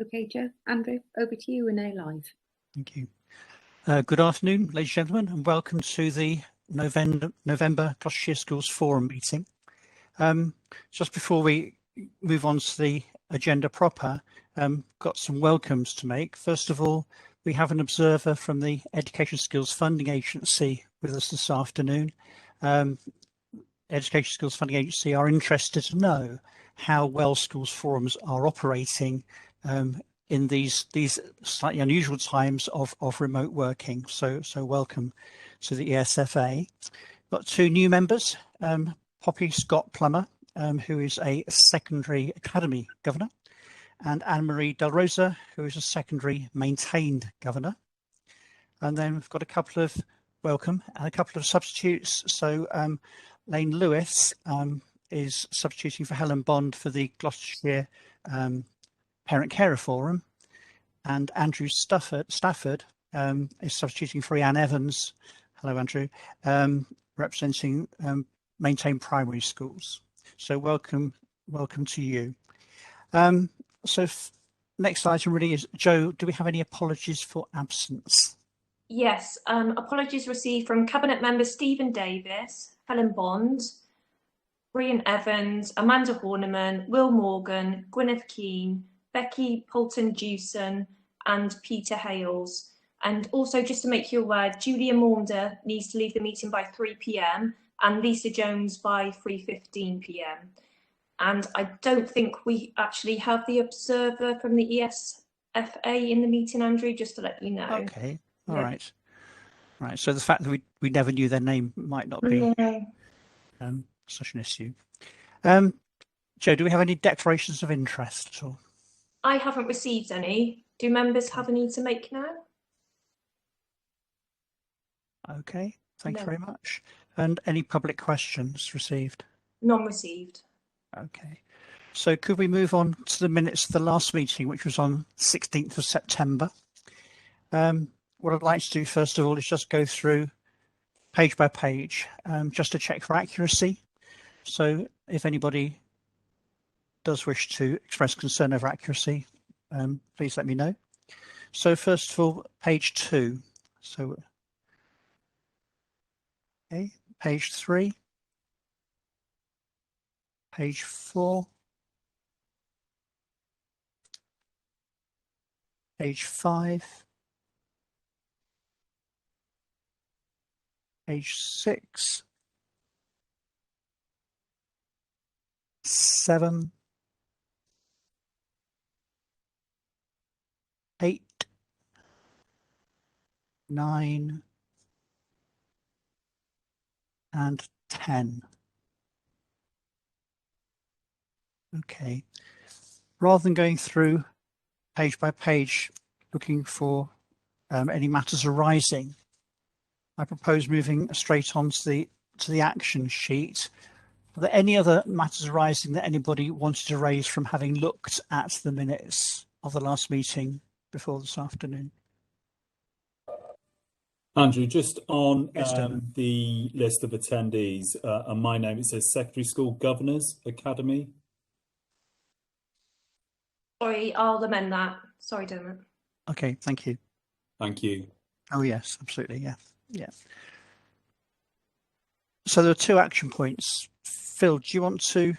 Okay, Joe. Andrew, over to you, Renee Live. Thank you. Good afternoon, ladies and gentlemen, and welcome to the November Gloucestershire Schools Forum meeting. Just before we move on to the agenda proper, got some welcomes to make. First of all, we have an observer from the Education Skills Funding Agency with us this afternoon. Education Skills Funding Agency are interested to know how well schools forums are operating in these slightly unusual times of remote working. So welcome to the ESFA. Got two new members, Poppy Scott Plummer, who is a secondary academy governor, and Anne-Marie Del Rosa, who is a secondary maintained governor. And then we've got a couple of substitutes. So Lane Lewis is substituting for Helen Bond for the Gloucestershire Parent Carer Forum, and Andrew Stafford is substituting for Ian Evans. Hello, Andrew, representing maintained primary schools. So welcome to you. Next item really is, Joe, do we have any apologies for absence? Yes, apologies received from Cabinet members Stephen Davis, Helen Bond, Brian Evans, Amanda Horniman, Will Morgan, Gwyneth Keane, Becky Poulton-Jewson and Peter Hales. And also, just to make you aware, Julia Maunder needs to leave the meeting by 3 p.m. and Lisa Jones by 3:15 p.m. And I don't think we actually have the observer from the ESFA in the meeting, Andrew, just to let you know. Okay, all right. Right, so the fact that we never knew their name might not be such an issue. Joe, do we have any declarations of interest at all? I haven't received any. Do members have any to make now? Okay, thank you very much. And any public questions received? None received. Okay, so could we move on to the minutes of the last meeting, which was on 16th of September? What I'd like to do first of all is just go through page by page, just to check for accuracy. So if anybody does wish to express concern over accuracy, please let me know. So first of all, page 2. So, okay, page 3, page 4, page 5, page 6, 7, 8, 9, and 10. Okay, rather than going through page by page looking for any matters arising, I propose moving straight on to the action sheet. Are there any other matters arising that anybody wanted to raise from having looked at the minutes of the last meeting before this afternoon? Andrew, just on the list of attendees, and my name, it says Secondary School Governors Academy. Sorry, I'll amend that. Sorry, Dermot. Okay, thank you. Thank you. Oh yes, absolutely, yeah. So there are 2 action points. Phil, do you want to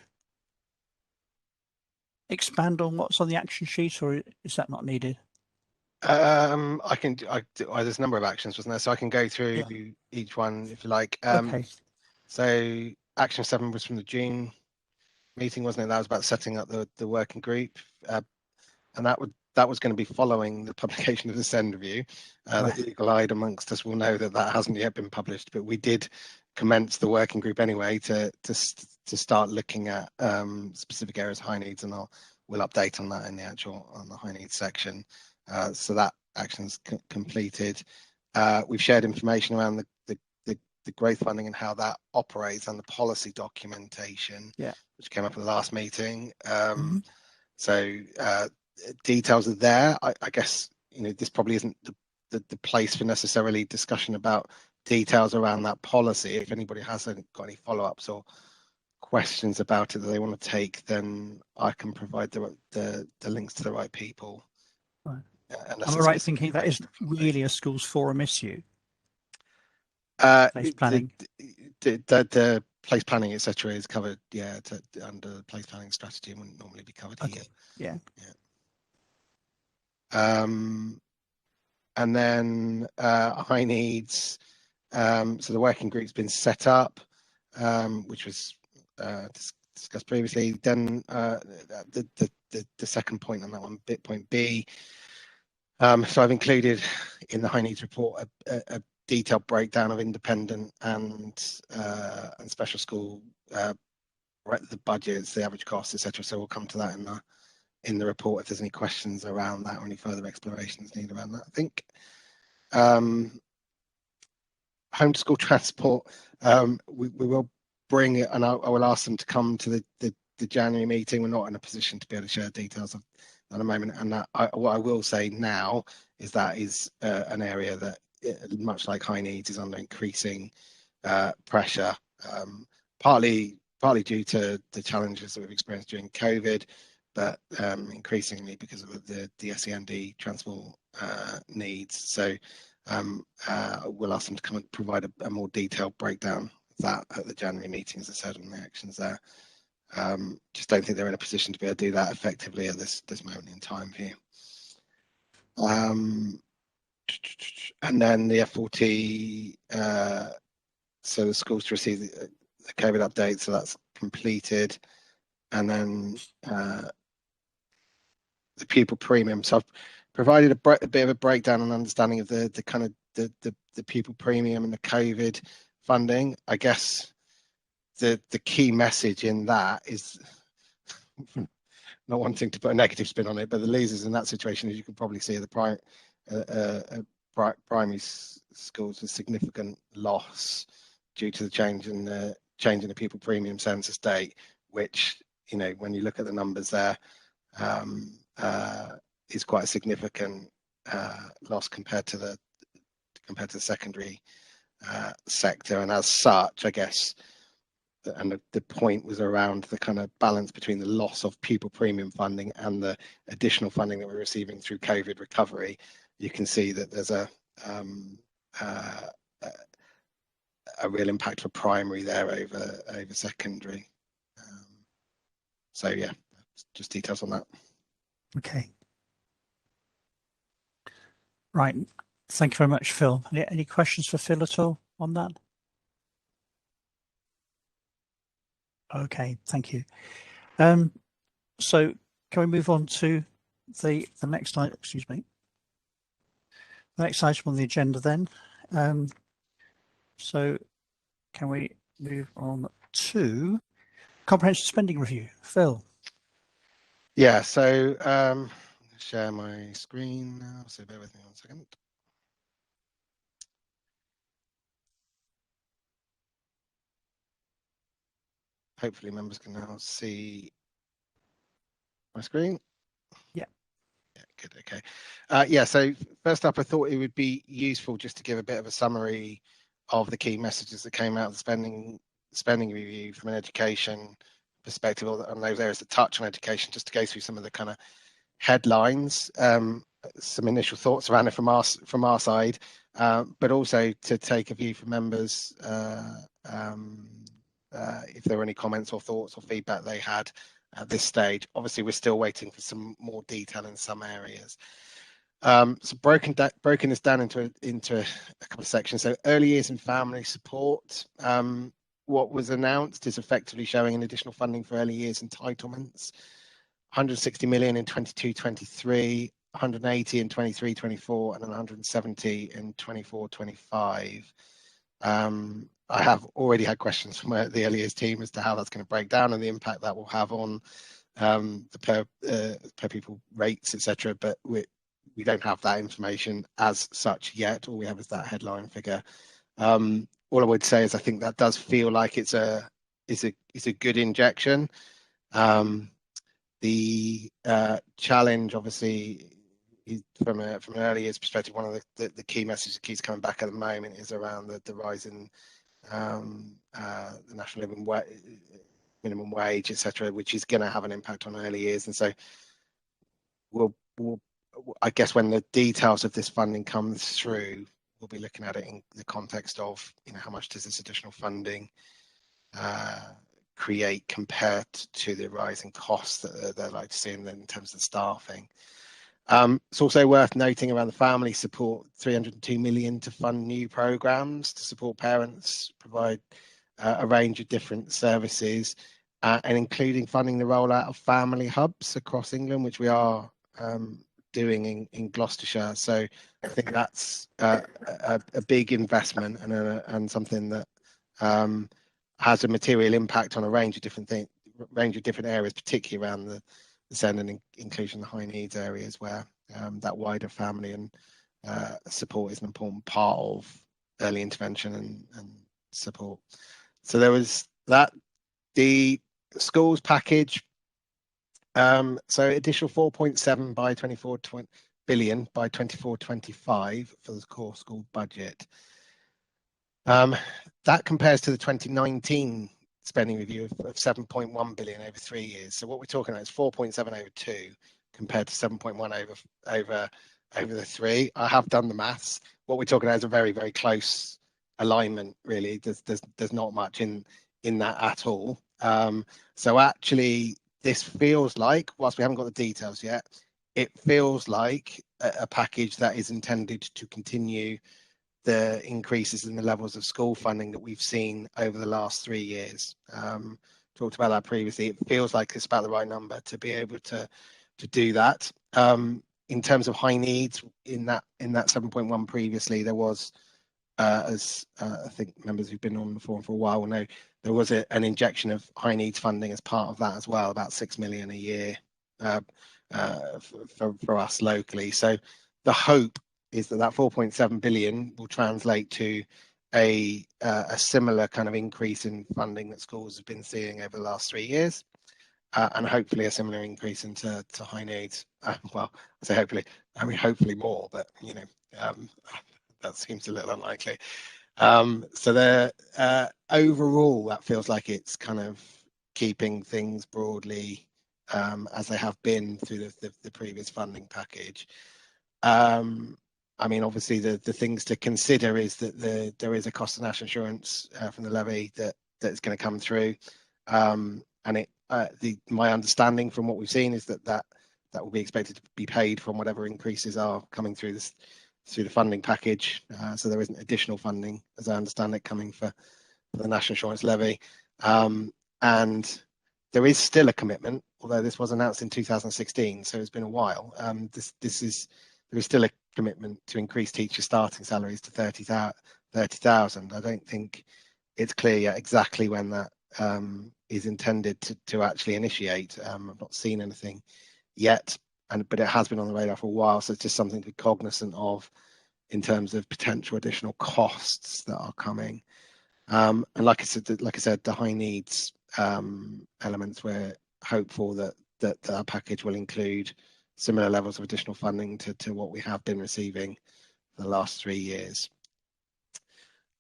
expand on what's on the action sheet, or is that not needed? I can. There's a number of actions, wasn't there? So I can go through each one if you like. Okay. So action 7 was from the June meeting, wasn't it? That was about setting up the working group, and that was going to be following the publication of the SEND review. Right. The eagle-eyed amongst us will know that hasn't yet been published, but we did commence the working group anyway to start looking at specific areas of high needs, and we'll update on that in the high needs section. So that action's completed. We've shared information around the growth funding and how that operates, and the policy documentation, which came up at the last meeting. So details are there. I guess this probably isn't the place for necessarily discussion about details around that policy. If anybody hasn't got any follow-ups or questions about it that they want to take, then I can provide the links to the right people Right. unless Am I it's right thinking that specific isn't really a schools forum issue? Place information. planning. The place planning, etc., is covered. Yeah, under place planning strategy, wouldn't normally be covered Okay. here. Yeah. And then high needs. So the working group's been set up, which was discussed previously. Then the second point on that one, bit point B. So I've included in the high needs report a detailed breakdown of independent and special school, the budgets, the average costs, etc. So we'll come to that in the report if there's any questions around that or any further explorations needed around that. I think home to school transport, we will bring it, and I will ask them to come to the January meeting. We're not in a position to be able to share details of at the moment, and what I will say now is that is an area that, much like high needs, is under increasing pressure, partly due to the challenges that we've experienced during COVID, but increasingly because of the SEND transport needs. So we'll ask them to come and provide a more detailed breakdown of that at the January meeting, as I said, on the actions there. Just don't think they're in a position to be able to do that effectively at this moment in time for you. And then the F40, so the schools to receive the COVID update, so that's completed. And then the pupil premium. So I've provided a bit of a breakdown and understanding of the kind of the pupil premium and the COVID funding. I guess the key message in that is, not wanting to put a negative spin on it, but the losers in that situation, as you can probably see, the primary schools, a significant loss due to the change in the pupil premium census date, which, you know, when you look at the numbers there, is quite a significant loss compared to the secondary sector. And as such, I guess, and the point was around the kind of balance between the loss of pupil premium funding and the additional funding that we're receiving through COVID recovery. You can see that there's a real impact for primary there over secondary. So yeah, just details on that. Okay. Right. Thank you very much, Phil. Any questions for Phil at all on that? Okay, thank you. So can we move on to the next item? Excuse me. The next item on the agenda then. So can we move on to comprehensive spending review? Phil. Yeah, so share my screen now, so bear with me 1 second. Hopefully members can now see my screen. Yeah. Yeah, good, okay. Yeah, so first up, I thought it would be useful just to give a bit of a summary of the key messages that came out of the spending review from an education perspective, on those areas that touch on education, just to go through some of the kind of headlines, some initial thoughts around it from our side, but also to take a view from members if there were any comments or thoughts or feedback they had at this stage. Obviously, we're still waiting for some more detail in some areas. So broken this down into a couple of sections. So early years and family support. What was announced is effectively showing an additional funding for early years entitlements, 160 million in 22-23, 180 in 23-24, and 170 in 24-25. I have already had questions from the early years team as to how that's going to break down and the impact that will have on the per pupil rates, etc. But we don't have that information as such yet. All we have is that headline figure. All I would say is I think that does feel like it's a good injection. The challenge, obviously, from an early years perspective, one of the key messages that keeps coming back at the moment is around the rise in the national minimum wage, etc., which is going to have an impact on early years. And so we'll I guess when the details of this funding comes through, we'll be looking at it in the context of, how much does this additional funding create compared to the rising costs that they're like to see in terms of staffing. It's also worth noting around the family support, 302 million to fund new programs to support parents, provide a range of different services, and including funding the rollout of family hubs across England, which we are doing in Gloucestershire. So I think that's a big investment and something that has a material impact on a range of different areas, particularly around the SEND and inclusion, the high needs areas, where that wider family and support is an important part of early intervention and support. So there was that. The schools package, so additional 4.7 by 24 billion by 24-25 for the core school budget. That compares to the 2019 spending review of 7.1 billion over 3 years. So what we're talking about is 4.7 over 2 compared to 7.1 over the 3. I have done the maths. What we're talking about is a very, very close alignment, really. There's not much in that at all. So actually, this feels like, whilst we haven't got the details yet, it feels like a package that is intended to continue the increases in the levels of school funding that we've seen over the last 3 years. Talked about that previously. It feels like it's about the right number to be able to do that. In terms of high needs, in that 7.1 previously, there was, as I think members who've been on the forum for a while will know, there was an injection of high needs funding as part of that as well, about 6 million a year for us locally. So the hope is that 4.7 billion will translate to a similar kind of increase in funding that schools have been seeing over the last 3 years, and hopefully a similar increase into high needs. Well, I say hopefully, I mean hopefully more, but that seems a little unlikely. So the overall, that feels like it's kind of keeping things broadly as they have been through the previous funding package. I mean, obviously, the things to consider is that there is a cost of national insurance from the levy that's going to come through, and my understanding from what we've seen is that will be expected to be paid from whatever increases are coming through the funding package. So there isn't additional funding, as I understand it, coming for the national insurance levy, and there is still a commitment, although this was announced in 2016, so it's been a while. There is still a commitment to increase teacher starting salaries to 30,000. I don't think it's clear yet exactly when that is intended to actually initiate. I've not seen anything yet, but it has been on the radar for a while, so it's just something to be cognizant of in terms of potential additional costs that are coming. And like I said, the high needs elements, we're hopeful that our package will include similar levels of additional funding to what we have been receiving for the last 3 years.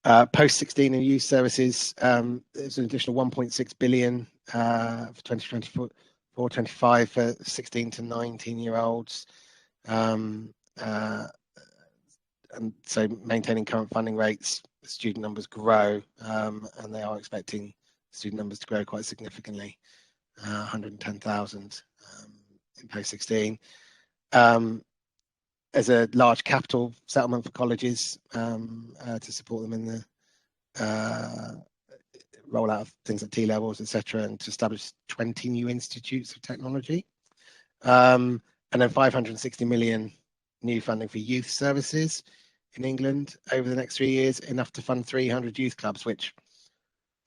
Post-16 and youth services, there's an additional 1.6 billion for 2024-25 for 16 to 19-year-olds. And so maintaining current funding rates, student numbers grow, and they are expecting student numbers to grow quite significantly, 110,000 in post-16. As a large capital settlement for colleges to support them in the rollout of things like T-levels, etc., and to establish 20 new institutes of technology. And then 560 million new funding for youth services in England over the next 3 years, enough to fund 300 youth clubs, which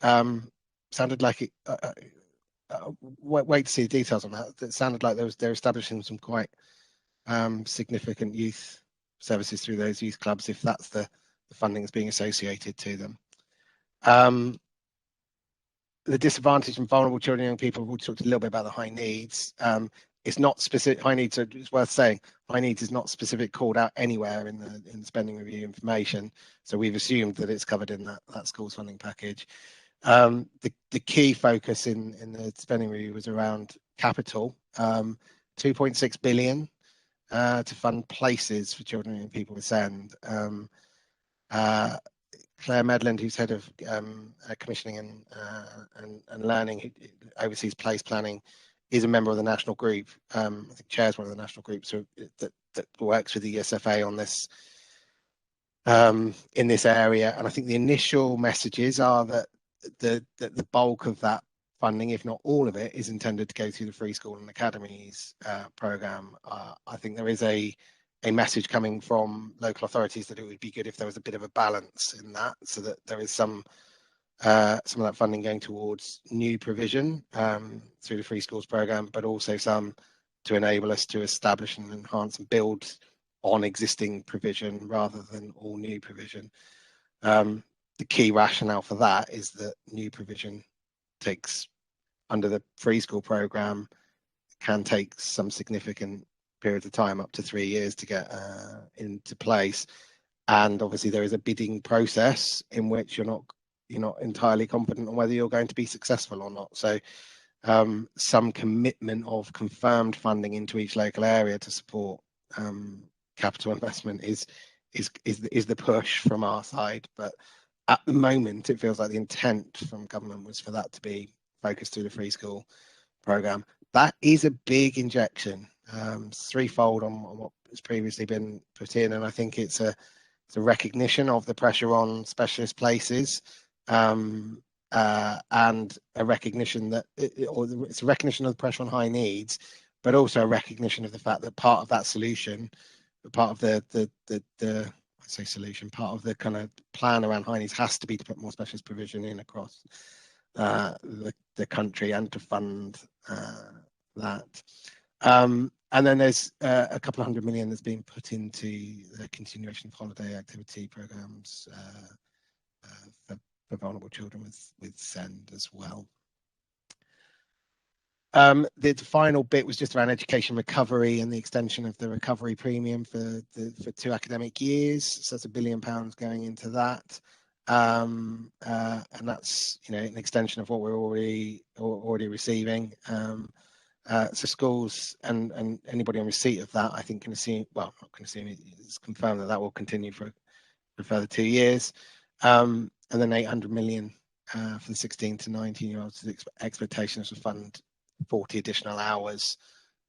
sounded like it. Wait to see the details on that. It sounded like they're establishing some quite significant youth services through those youth clubs, if that's the funding that's being associated to them. The disadvantaged and vulnerable children and young people, we talked a little bit about the high needs. It's not specific. High needs, it's worth saying, high needs is not specific called out anywhere in the spending review information. So we've assumed that it's covered in that schools funding package. The key focus in the spending review was around capital, 2.6 billion to fund places for children and people with SEND. Claire Medland, who's head of commissioning and learning, who oversees place planning, is a member of the national group. I think chairs one of the national groups that works with the ESFA on this in this area. And I think the initial messages are that the bulk of that funding, if not all of it, is intended to go through the Free School and Academies programme. I think there is a message coming from local authorities that it would be good if there was a bit of a balance in that, so that there is some of that funding going towards new provision through the Free Schools programme, but also some to enable us to establish and enhance and build on existing provision rather than all new provision. The key rationale for that is that new provision takes, under the Free School programme, can take some significant periods of time, up to 3 years, to get into place. And obviously there is a bidding process in which you're not entirely confident on whether you're going to be successful or not. So some commitment of confirmed funding into each local area to support capital investment is the push from our side. But at the moment, it feels like the intent from government was for that to be focused through the Free School programme. That is a big injection, threefold on what has previously been put in, and I think it's a recognition of the pressure on specialist places, and a recognition that it's a recognition of the pressure on high needs, but also a recognition of the fact that part of that solution, part of the part of the kind of plan around high needs has to be to put more specialist provision in across the country and to fund that. And then there's a couple of $100 million that's being put into the continuation of holiday activity programs for vulnerable children with SEND as well. The final bit was just around education recovery and the extension of the recovery premium for 2 academic years. So that's £1 billion going into that. And that's, you know, an extension of what we're already receiving. So schools and anybody on receipt of that, I think, can assume, well, not can assume, it's confirmed that will continue for a further 2 years. And then 800 million for the 16 to 19-year-olds. The expectation is to fund 40 additional hours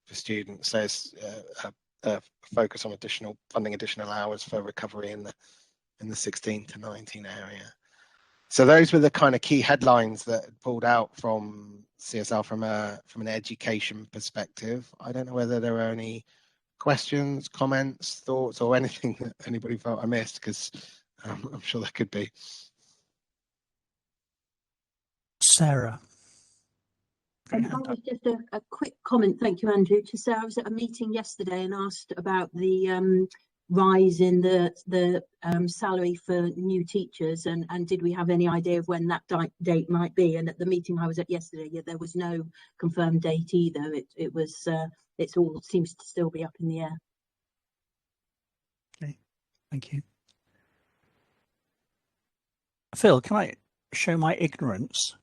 for students. So it's a focus on funding additional hours for recovery in the 16 to 19 area. So those were the kind of key headlines that pulled out from CSL from an education perspective. I don't know whether there are any questions, comments, thoughts, or anything that anybody felt I missed, because I'm sure there could be. Sarah. Was just a quick comment, thank you, Andrew, to say I was at a meeting yesterday and asked about the rise in the salary for new teachers, and did we have any idea of when that date might be? And at the meeting I was at yesterday, there was no confirmed date either. It all seems to still be up in the air. Okay, thank you. Phil, can I show my ignorance?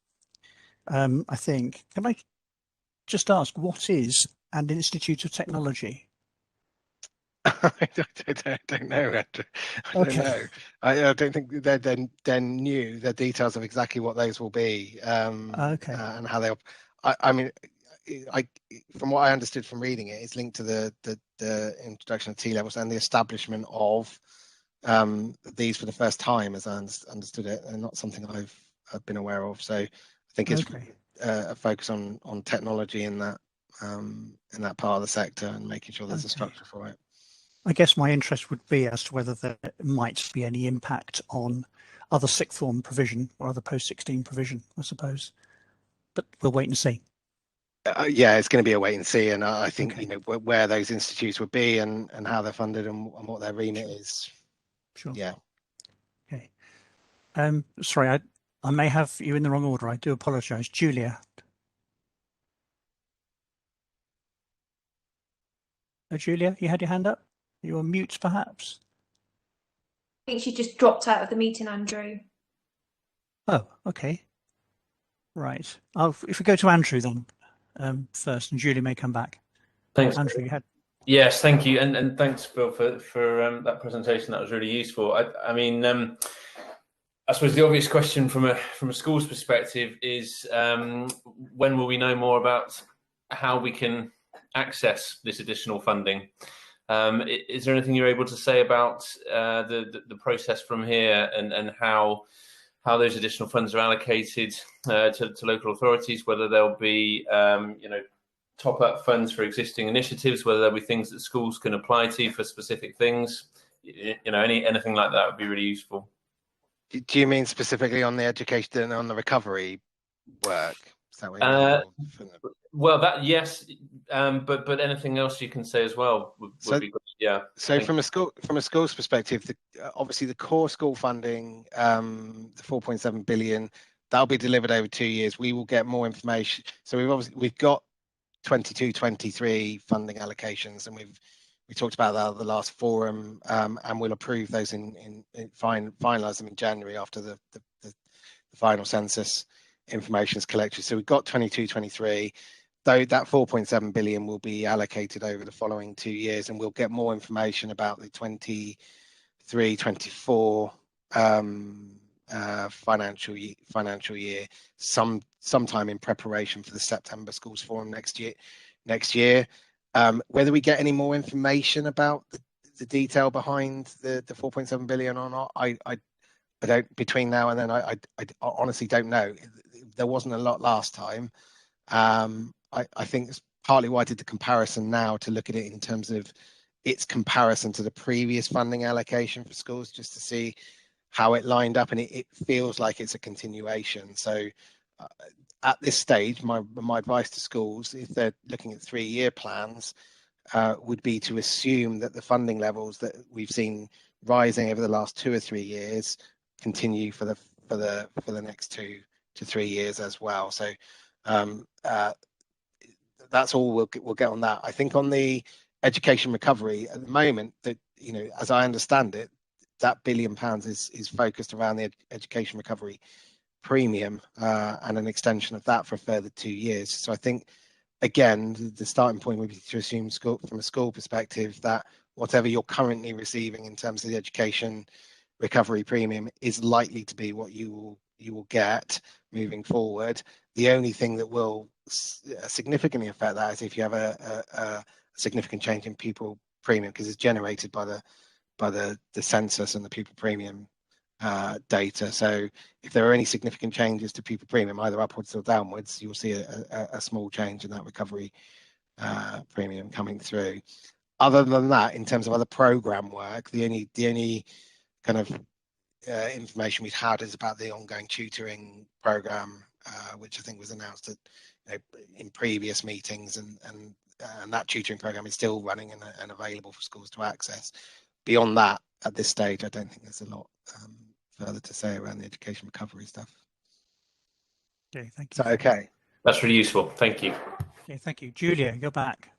I think, can I just ask, what is an Institute of Technology? I don't know, Andrew. I don't know. I don't think they're new. The details of exactly what those will be, Okay. And how they'll. I mean, from what I understood from reading it, it's linked to the introduction of T-levels and the establishment of these for the first time, as I understood it, and not something I've been aware of. So I think it's a focus on technology in that part of the sector and making sure there's a structure for it. I guess my interest would be as to whether there might be any impact on other sixth form provision or other post-16 provision, I suppose. But we'll wait and see. Yeah, it's going to be a wait and see, and I think you know where those institutes would be and how they're funded and what their remit is. Sure. Yeah. Okay. Sorry, I may have you in the wrong order. I do apologise. Julia. Julia, you had your hand up? You on mute, perhaps? I think she just dropped out of the meeting, Andrew. Oh, okay. Right. If we go to Andrew then first, and Julia may come back. Thanks. Andrew, you had. Yes, thank you, and thanks, Phil, for that presentation. That was really useful. I mean, I suppose the obvious question from a school's perspective is when will we know more about how we can access this additional funding? Is there anything you're able to say about the process from here and how those additional funds are allocated to local authorities? Whether there'll be top-up funds for existing initiatives, whether there'll be things that schools can apply to for specific things, anything like that would be really useful. Do you mean specifically on the education and on the recovery work? Is that what you mean? Well, yes, but anything else you can say as well would be good. Yeah. So from a school's perspective, obviously the core school funding, the 4.7 billion, that'll be delivered over 2 years. We will get more information. So we've got 22-23 funding allocations, and we talked about that at the last forum, and we'll approve those finalise them in January after the final census information is collected. So we've got 22-23. Though that 4.7 billion will be allocated over the following 2 years, and we'll get more information about the 23-24 financial year sometime in preparation for the September Schools Forum next year. Whether we get any more information about the detail behind the 4.7 billion or not, I don't. Between now and then, I honestly don't know. There wasn't a lot last time. I think it's partly why I did the comparison now, to look at it in terms of its comparison to the previous funding allocation for schools, just to see how it lined up, and it feels like it's a continuation. So at this stage, my advice to schools, if they're looking at 3-year plans, would be to assume that the funding levels that we've seen rising over the last 2 or 3 years continue for the next 2 to 3 years as well. So that's all we'll get on that. I think on the education recovery at the moment, that as I understand it, that £1 billion is focused around the education recovery premium and an extension of that for a further 2 years. So I think, again, the starting point would be to assume from a school perspective that whatever you're currently receiving in terms of the education recovery premium is likely to be what you will get moving forward. The only thing that will significantly affect that is if you have a significant change in pupil premium, because it's generated by the census and the pupil premium data. So if there are any significant changes to pupil premium, either upwards or downwards, you'll see a small change in that recovery premium coming through. Other than that, in terms of other program work, the only kind of information we've had is about the ongoing tutoring program, which I think was announced in previous meetings, and that tutoring program is still running and available for schools to access. Beyond that, at this stage, I don't think there's a lot further to say around the education recovery stuff. Okay, thank you. So, okay. That's really useful. Thank you. Okay, thank you. Julia, you're back.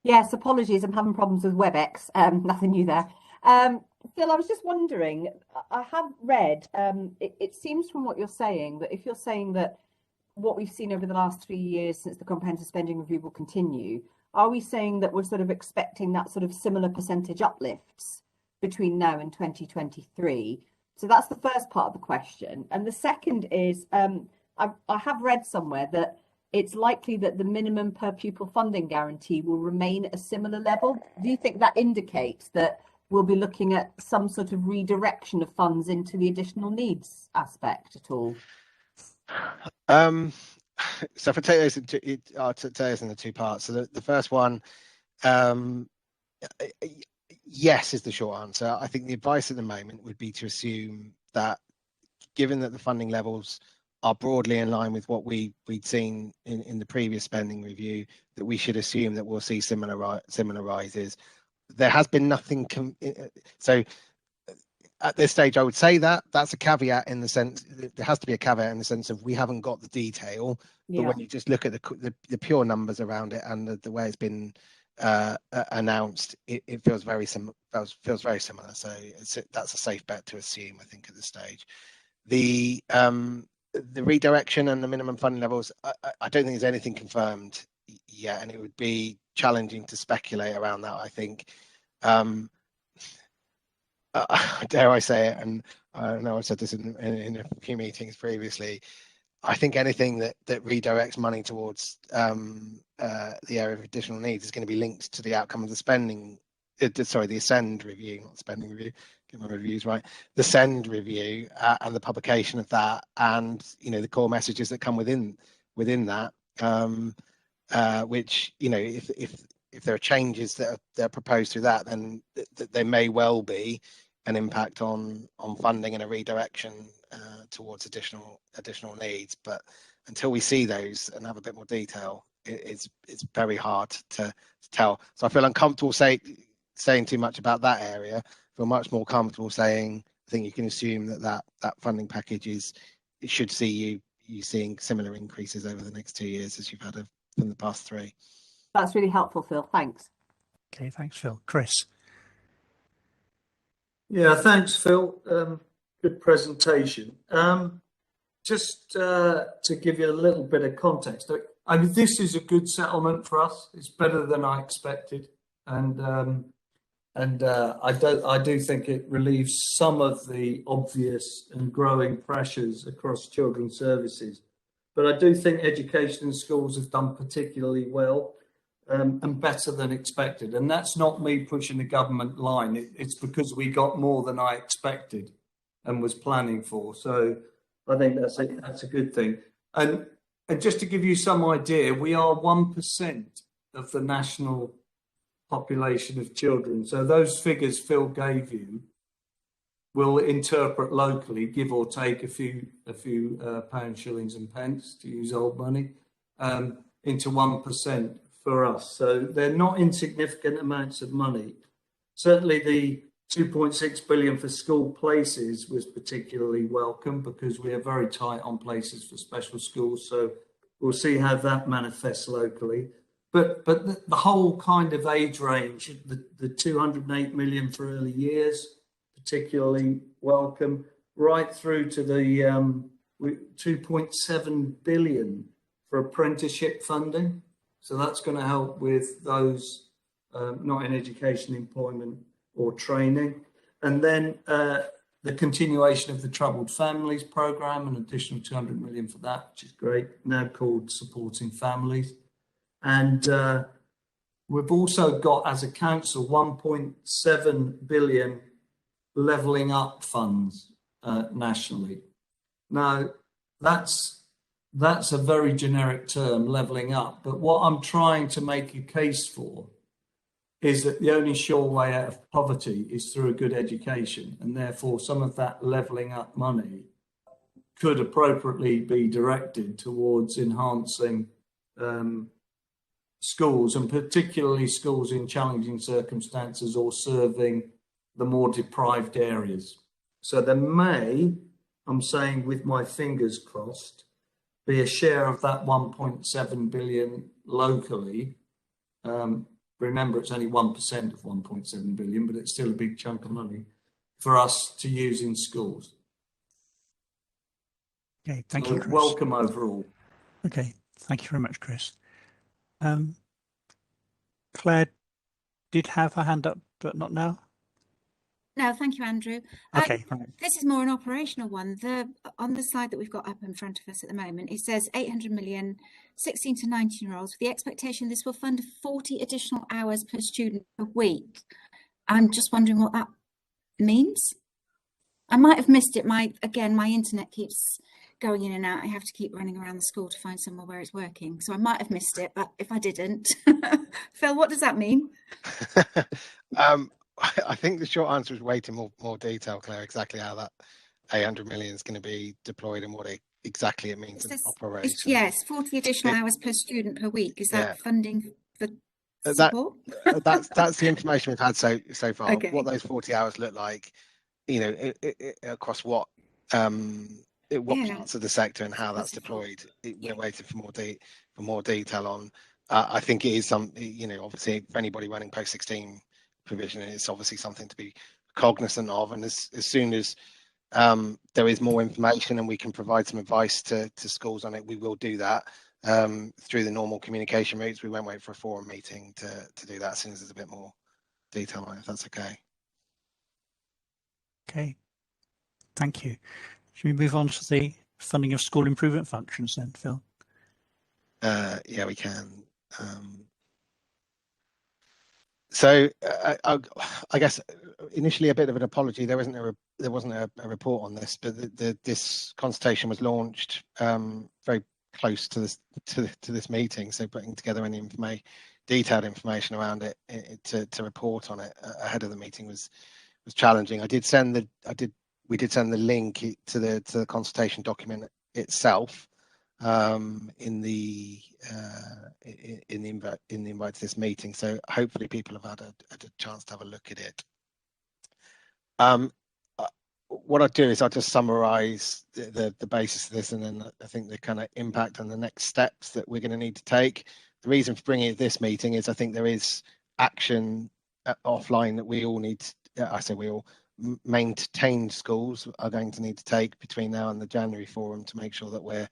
Yes, apologies. I'm having problems with WebEx. Nothing new there. Phil, I was just wondering, I have read, it seems from what you're saying that if you're saying that what we've seen over the last 3 years since the comprehensive spending review will continue, are we saying that we're sort of expecting that sort of similar percentage uplifts between now and 2023? So that's the first part of the question. And the second is, I have read somewhere that it's likely that the minimum per pupil funding guarantee will remain at a similar level. Do you think that indicates that we'll be looking at some sort of redirection of funds into the additional needs aspect at all? So if I take those into two parts. So the first one, yes is the short answer. I think the advice at the moment would be to assume that, given that the funding levels are broadly in line with what we'd seen in the previous spending review, that we should assume that we'll see similar rises. There has been nothing. So at this stage, I would say that that's a caveat, in the sense there has to be a caveat in the sense of we haven't got the detail. But when you just look at the pure numbers around it and the way it's been announced, it feels very similar. So that's a safe bet to assume, I think, at this stage. The redirection and the minimum funding levels, I don't think there's anything confirmed yet, and it would be challenging to speculate around that. I think, dare I say it, and I know I've said this in a few meetings previously, I think anything that redirects money towards the area of additional needs is going to be linked to the outcome of the spending. The Ascend review, not spending review. Get my reviews right. The Ascend review and the publication of that, and the core messages that come within that. Which if there are changes that are proposed through that, then there may well be an impact on funding and a redirection towards additional needs. But until we see those and have a bit more detail, it's very hard to tell. So I feel uncomfortable saying too much about that area. I feel much more comfortable saying I think you can assume that funding package it should see you seeing similar increases over the next 2 years as you've had from the past 3. That's really helpful, Phil. Thanks. Okay, thanks, Phil. Chris. Yeah, thanks, Phil. Good presentation. Just to give you a little bit of context, I mean, this is a good settlement for us. It's better than I expected, and I do think it relieves some of the obvious and growing pressures across children's services. But I do think education and schools have done particularly well and better than expected. And that's not me pushing the government line. It's because we got more than I expected and was planning for. So I think that's a good thing. And just to give you some idea, we are 1% of the national population of children. So those figures Phil gave you will interpret locally, give or take a few pounds, shillings and pence, to use old money, into 1% for us. So they're not insignificant amounts of money. Certainly the 2.6 billion for school places was particularly welcome because we are very tight on places for special schools. So we'll see how that manifests locally. But the whole kind of age range, the 208 million for early years, particularly welcome, right through to the 2.7 billion for apprenticeship funding. So that's going to help with those not in education, employment or training. And then the continuation of the Troubled Families Programme, an additional 200 million for that, which is great, now called Supporting Families. And we've also got, as a council, 1.7 billion levelling up funds nationally. Now, that's a very generic term, levelling up. But what I'm trying to make a case for is that the only sure way out of poverty is through a good education. And therefore, some of that levelling up money could appropriately be directed towards enhancing schools, and particularly schools in challenging circumstances or serving the more deprived areas. So there may, I'm saying with my fingers crossed, be a share of that 1.7 billion locally. Remember, it's only 1% of 1.7 billion, but it's still a big chunk of money for us to use in schools. Okay, thank you, Chris. Welcome overall. Okay, thank you very much, Chris. Claire did have her hand up, but not now. No, thank you, Andrew. Okay, right. This is more an operational one. On the slide that we've got up in front of us at the moment, it says 800 million, 16 to 19-year-olds, with the expectation this will fund 40 additional hours per student per week. I'm just wondering what that means. I might have missed it. My internet keeps going in and out. I have to keep running around the school to find somewhere where it's working. So I might have missed it, but if I didn't, Phil, what does that mean? I think the short answer is way too more detail, Claire, exactly how that 800 million is going to be deployed and what exactly it means in operation. Yes, 40 additional hours per student per week. Is that funding for support? That's the information we've had so far. Okay. What those 40 hours look like, across what parts of the sector and how that's deployed. We're waiting for more detail on. I think it is obviously for anybody running post-16 provision, it's obviously something to be cognizant of, and as soon as there is more information and we can provide some advice to schools on it, we will do that. through the normal communication routes. We won't wait for a forum meeting to do that as soon as there's a bit more detail on it, if that's okay. Okay, thank you. Should we move on to the funding of school improvement functions then, Phil? Yeah, we can. So I guess initially a bit of an apology. There wasn't a report on this, but this consultation was launched very close to this meeting. So putting together any detailed information around it to report on it ahead of the meeting was challenging. We did send the link to the consultation document itself in the invite to this meeting. So hopefully people have had a chance to have a look at it. What I'll do is I'll just summarise the basis of this, and then I think the kind of impact and the next steps that we're going to need to take. The reason for bringing it to this meeting is I think there is action offline that we all need. I say we all, maintained schools are going to need to take between now and the January forum to make sure that we're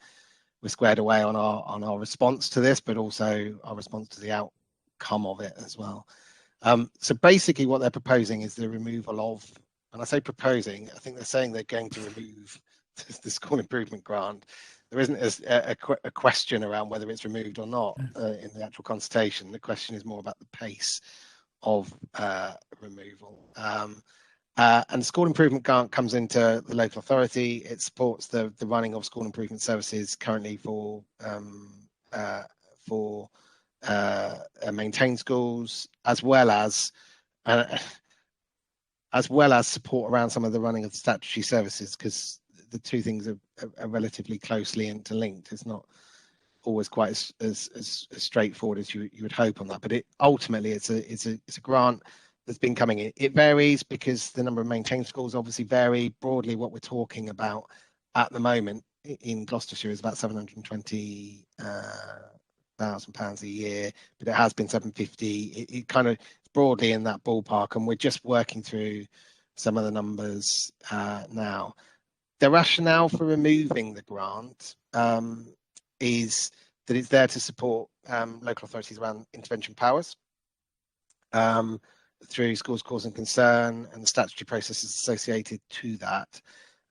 squared away on our response to this, but also our response to the outcome of it as well. So basically what they're proposing is the removal of, and I say proposing, I think they're saying they're going to remove the school improvement grant. There isn't a question around whether it's removed or not in the actual consultation. The question is more about the pace of removal. And the school improvement grant comes into the local authority. It supports the running of school improvement services currently for maintained schools, as well as support around some of the running of the statutory services, because the two things are relatively closely interlinked. It's not always quite as straightforward as you would hope on that, but ultimately it's a grant that's been coming in. It varies because the number of maintained schools obviously vary. Broadly, what we're talking about at the moment in Gloucestershire is about £720,000 a year, but it has been 750. It kind of broadly in that ballpark, and we're just working through some of the numbers now. The rationale for removing the grant is that it's there to support local authorities around intervention powers through schools cause and concern and the statutory processes associated to that.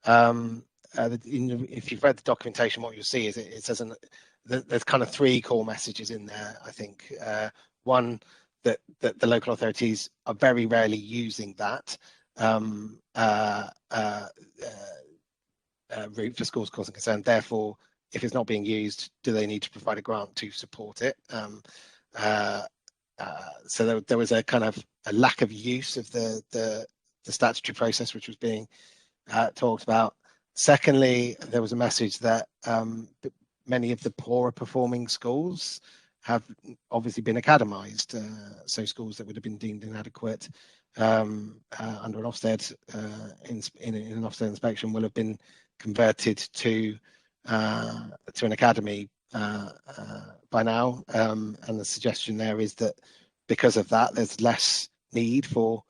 If you've read the documentation, what you'll see is it says there's kind of three core messages in there, I think. One, that the local authorities are very rarely using that route for schools cause and concern. Therefore, if it's not being used, do they need to provide a grant to support it? So there was a kind of a lack of use of the statutory process, which was being talked about. Secondly, there was a message that many of the poorer performing schools have obviously been academised. So schools that would have been deemed inadequate under an Ofsted in an Ofsted inspection will have been converted to an academy by now, and the suggestion there is that because of that, there's less need for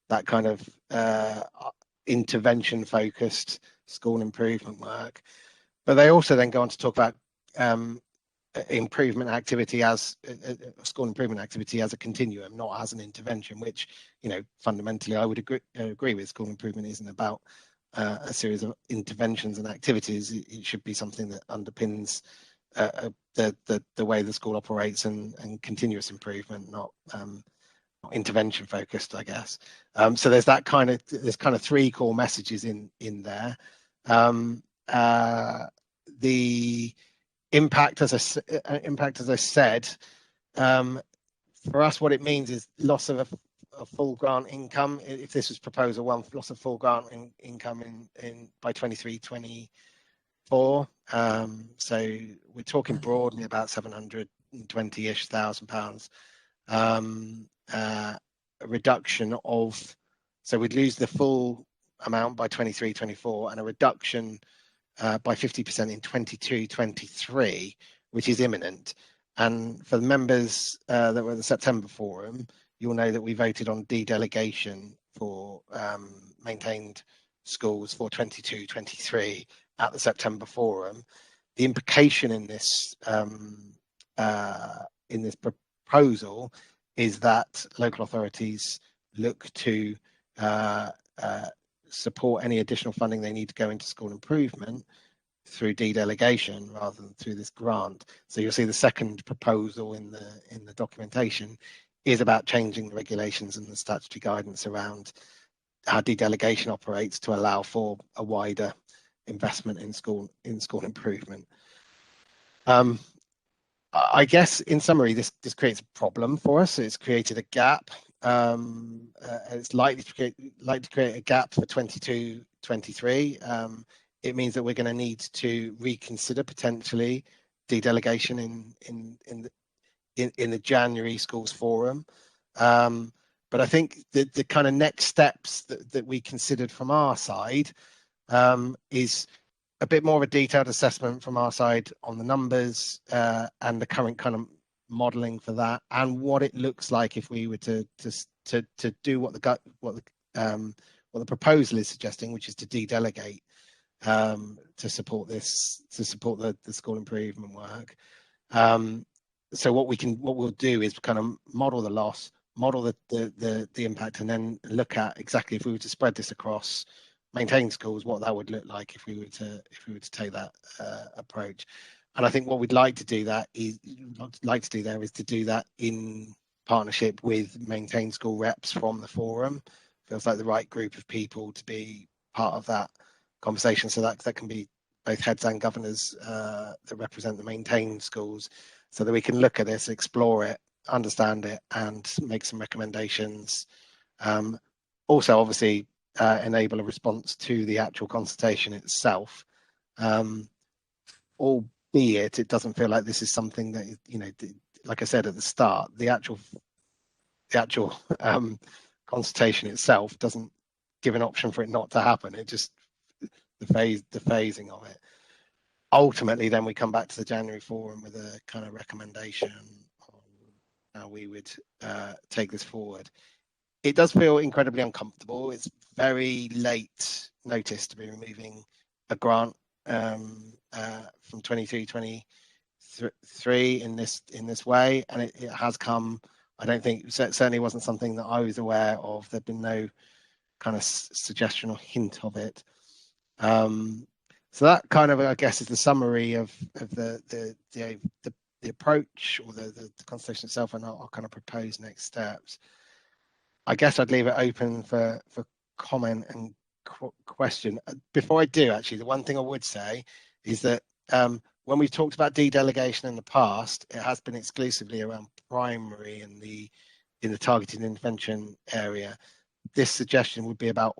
that kind of intervention-focused school improvement work. But they also then go on to talk about improvement activity as school improvement activity as a continuum, not as an intervention, which, you know, fundamentally I would agree with. School improvement isn't about a series of interventions and activities. It should be something that underpins the way the school operates and continuous improvement, not intervention focused, I guess. So there's kind of three core messages in there. The impact, as I said, for us, what it means is loss of a full grant income. If this was proposal one, loss of full grant income in by 23-24. So we're talking broadly about £720,000. A reduction of, so we'd lose the full amount by 23-24, and a reduction by 50% in 22-23, which is imminent. And for the members that were at the September forum, you'll know that we voted on de-delegation for maintained schools for 22-23 at the September forum. the implication in this proposal is that local authorities look to support any additional funding they need to go into school improvement through dedelegation rather than through this grant. So you'll see the second proposal in the documentation is about changing the regulations and the statutory guidance around how dedelegation operates to allow for a wider investment in school improvement. I guess in summary, this creates a problem for us. It's created a gap. It's likely to create a gap for 22-23. It means that we're going to need to reconsider potentially dedelegation in the January schools forum. But I think the kind of next steps that we considered from our side is a bit more of a detailed assessment from our side on the numbers and the current kind of modelling for that, and what it looks like if we were to do what the proposal is suggesting, which is to dedelegate to support the school improvement work. So what we'll do is kind of model the loss, model the impact, and then look at exactly if we were to spread this across maintained schools, what that would look like if we were to take that approach. And I think what we'd like to do there is to do that in partnership with maintained school reps from the forum. Feels like the right group of people to be part of that conversation. So that can be both heads and governors that represent the maintained schools, so that we can look at this, explore it, understand it, and make some recommendations. Also, obviously, enable a response to the actual consultation itself. Albeit it doesn't feel like this is something that, you know, like I said at the start, the actual consultation itself doesn't give an option for it not to happen. It just the phasing of it. Ultimately, then we come back to the January forum with a kind of recommendation on how we would take this forward. It does feel incredibly uncomfortable. It's very late notice to be removing a grant from 22-23 in this way, and it has come. I don't think, certainly wasn't something that I was aware of. There'd been no kind of suggestion or hint of it. So that kind of, I guess, is the summary of the approach or the consultation itself, and I'll kind of propose next steps. I guess I'd leave it open for comment and question. Before I do, actually, the one thing I would say is that when we've talked about dedelegation in the past, it has been exclusively around primary and in the targeted intervention area. This suggestion would be about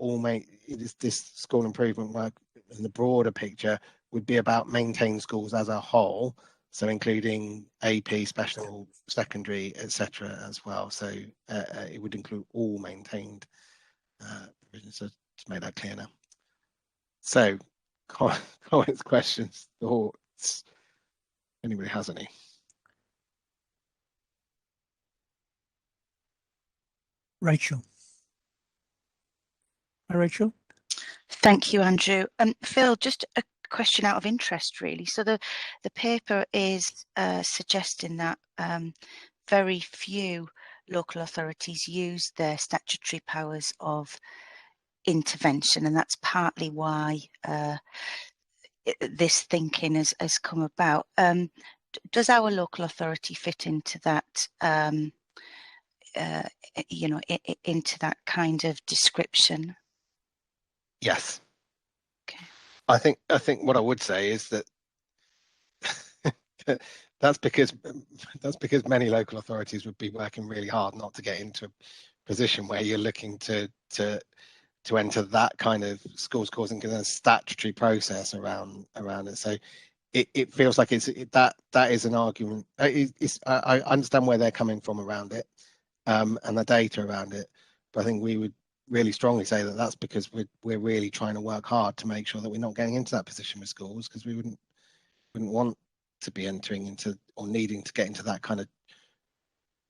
this school improvement work in the broader picture would be about maintained schools as a whole, so including AP, special, secondary, etc. as well. So it would include all maintained provisions. So to make that clear now. So comments, questions, thoughts. Anybody has any? Rachel. Hi, Rachel. Thank you, Andrew. Phil, just a question out of interest, really. So the paper is suggesting that very few local authorities use their statutory powers of intervention, and that's partly why this thinking has come about. Does our local authority fit into that? Into that kind of description? Yes. Okay. I think what I would say is that that's because many local authorities would be working really hard not to get into a position where you're looking to enter that kind of schools causing a statutory process around it. So it feels like that is an argument. I understand where they're coming from around it, and the data around it, but I think we would really strongly say that that's because we're really trying to work hard to make sure that we're not getting into that position with schools, because we wouldn't want to be entering into or needing to get into that kind of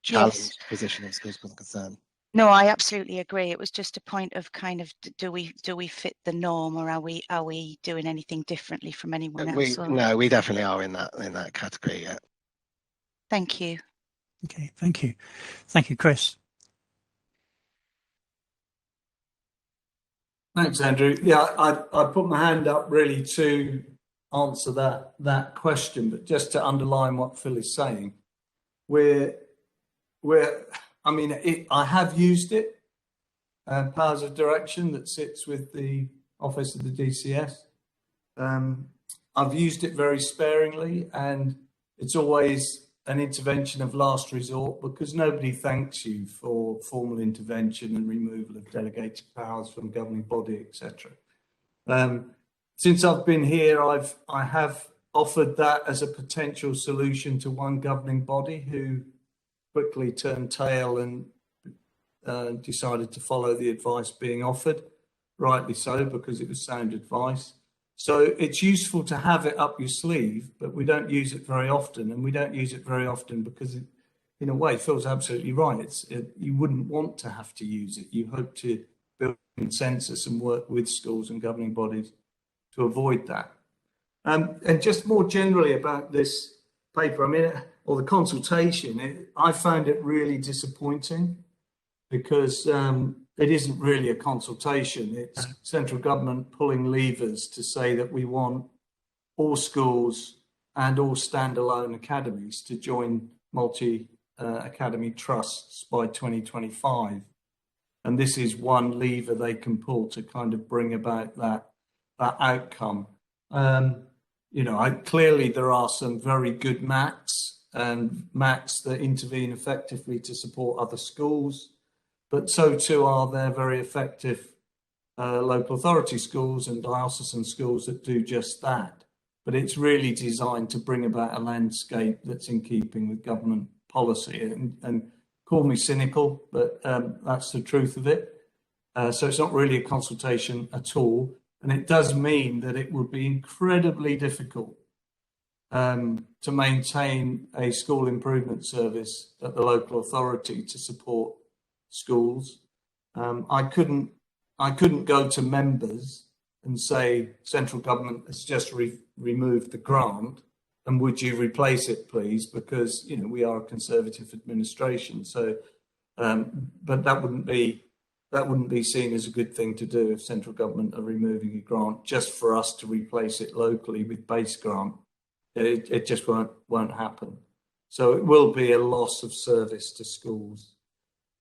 challenged position of schools causing concern. No, I absolutely agree. It was just a point of kind of do we fit the norm, or are we doing anything differently from anyone else? No, we definitely are in that category. Yeah. Thank you. Okay, thank you, Chris. Thanks, Andrew. Yeah, I put my hand up really to answer that question, but just to underline what Phil is saying, I have used it, powers of direction that sits with the office of the DCS. I've used it very sparingly, and it's always an intervention of last resort because nobody thanks you for formal intervention and removal of delegated powers from governing body, etc. Since I've been here, I have offered that as a potential solution to one governing body who quickly turned tail and decided to follow the advice being offered, rightly so, because it was sound advice. So it's useful to have it up your sleeve, but we don't use it very often, and we don't use it very often because it, in a way, Phil's absolutely right. You wouldn't want to have to use it. You hope to build consensus and work with schools and governing bodies to avoid that. And just more generally about this paper, or the consultation, I found it really disappointing because it isn't really a consultation. It's central government pulling levers to say that we want all schools and all standalone academies to join multi-academy trusts by 2025. And this is one lever they can pull to kind of bring about that outcome. Clearly there are some very good MACs and MACs that intervene effectively to support other schools, but so too are there very effective local authority schools and diocesan schools that do just that. But it's really designed to bring about a landscape that's in keeping with government policy. And call me cynical, but that's the truth of it. So it's not really a consultation at all. And it does mean that it would be incredibly difficult to maintain a school improvement service at the local authority to support schools. I couldn't go to members and say central government has just removed the grant, and would you replace it, please? Because we are a Conservative administration. So, but that wouldn't be seen as a good thing to do if central government are removing a grant just for us to replace it locally with base grant. It just won't happen. So it will be a loss of service to schools.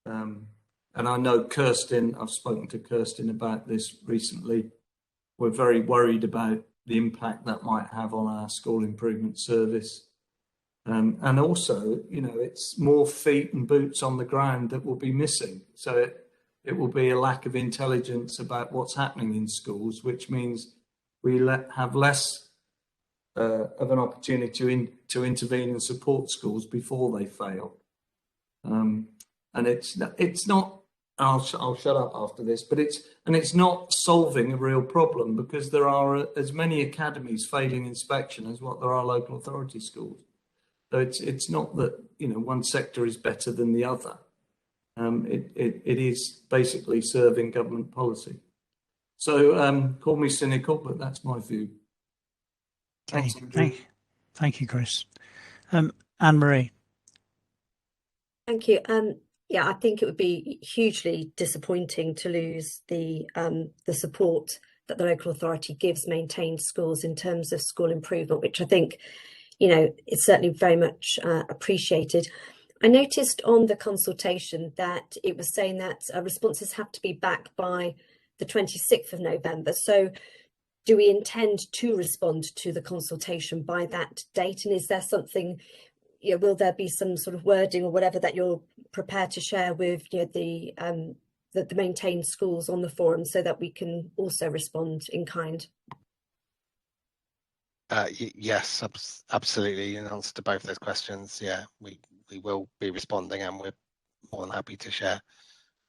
And I know I've spoken to Kirsten about this recently. We're very worried about the impact that might have on our school improvement service. And also, it's more feet and boots on the ground that will be missing. So it will be a lack of intelligence about what's happening in schools, which means we have less of an opportunity to intervene and support schools before they fail. And it's not. I'll shut up after this, but it's not solving a real problem because there are as many academies failing inspection as what there are local authority schools. So it's not that one sector is better than the other. It is basically serving government policy. So call me cynical, but that's my view. Okay, thank you, Chris. Anne-Marie. Thank you. Yeah, I think it would be hugely disappointing to lose the support that the local authority gives maintained schools in terms of school improvement, which I think, is certainly very much appreciated. I noticed on the consultation that it was saying that responses have to be back by the 26th of November. So do we intend to respond to the consultation by that date? And is there something, will there be some sort of wording or whatever that you're prepared to share with the maintained schools on the forum so that we can also respond in kind? Yes, absolutely. In answer to both those questions, yeah, we will be responding, and we're more than happy to share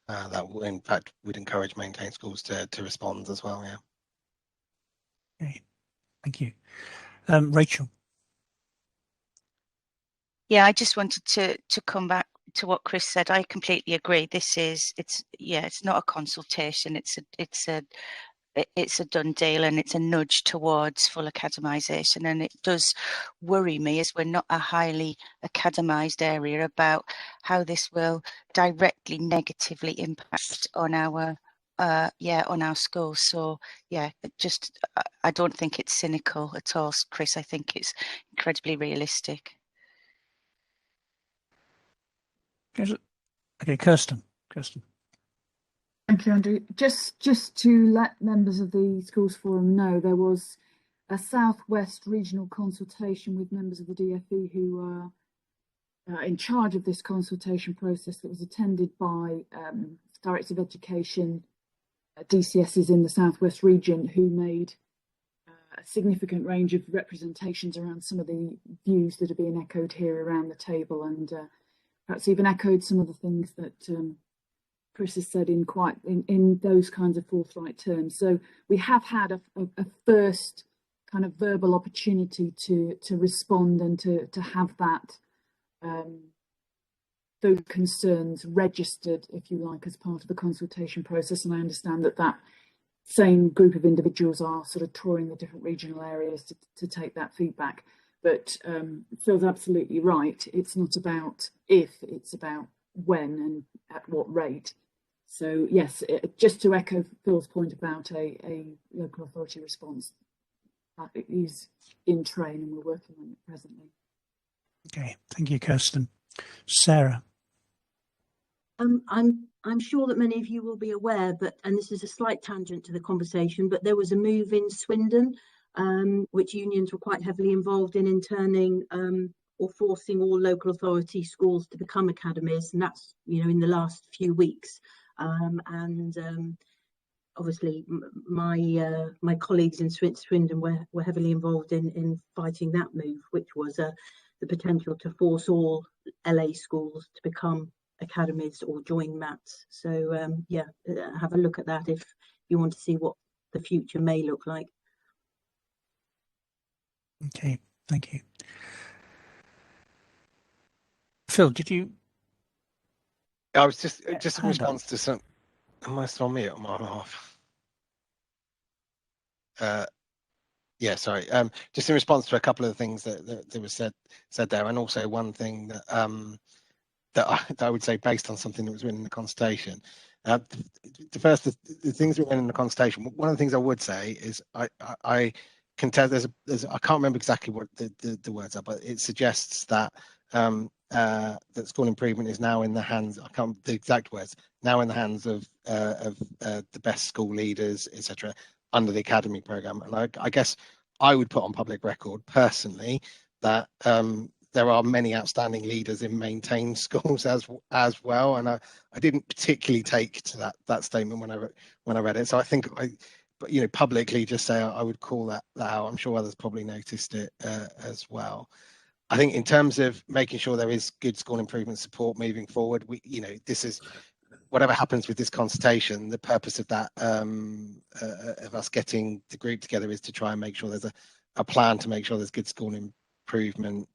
that. In fact, we'd encourage maintained schools to respond as well. Yeah. Okay, thank you, Rachel. Yeah, I just wanted to come back to what Chris said, I completely agree. It's not a consultation. It's a done deal, and it's a nudge towards full academisation. And it does worry me, as we're not a highly academised area, about how this will directly negatively impact on our schools. So I don't think it's cynical at all, Chris. I think it's incredibly realistic. Okay, Kirsten. Thank you, Andrew. Just to let members of the Schools Forum know, there was a Southwest regional consultation with members of the DFE who are in charge of this consultation process, that was attended by Director of Education, DCSs in the Southwest region, who made a significant range of representations around some of the views that are being echoed here around the table, and perhaps even echoed some of the things that Chris has said in those kinds of forthright terms. So we have had a first kind of verbal opportunity to respond and to have that those concerns registered, if you like, as part of the consultation process. And I understand that same group of individuals are sort of touring the different regional areas to take that feedback. But Phil's absolutely right. It's not about if, it's about when and at what rate. So yes, just to echo Phil's point about a local authority response, that is in train and we're working on it presently. Okay, thank you, Kirsten. Sarah. I'm sure that many of you will be aware, and this is a slight tangent to the conversation, but there was a move in Swindon, which unions were quite heavily involved in turning or forcing all local authority schools to become academies, and that's in the last few weeks. Obviously, my colleagues in Swindon were heavily involved in fighting that move, which was the potential to force all LA schools to become academies or join MATs. So have a look at that if you want to see what the future may look like. Okay, thank you. Phil, did you? I was just in response to some. Am I still on mute? Am I off? Yeah, sorry. Just in response to a couple of the things that was said there, and also one thing that I would say based on something that was written in the consultation. The things written in the consultation. One of the things I would say is I can tell there's I can't remember exactly what the words are, but it suggests that that school improvement is now in the hands. I can't the exact words. Now in the hands of the best school leaders, etc., under the academy programme. And I guess I would put on public record personally that there are many outstanding leaders in maintained schools as well. And I didn't particularly take to that statement when I read it. So I think but publicly just say I would call that out. I'm sure others probably noticed it as well. I think in terms of making sure there is good school improvement support moving forward, this is whatever happens with this consultation, the purpose of that of us getting the group together is to try and make sure there's a plan to make sure there's good school improvement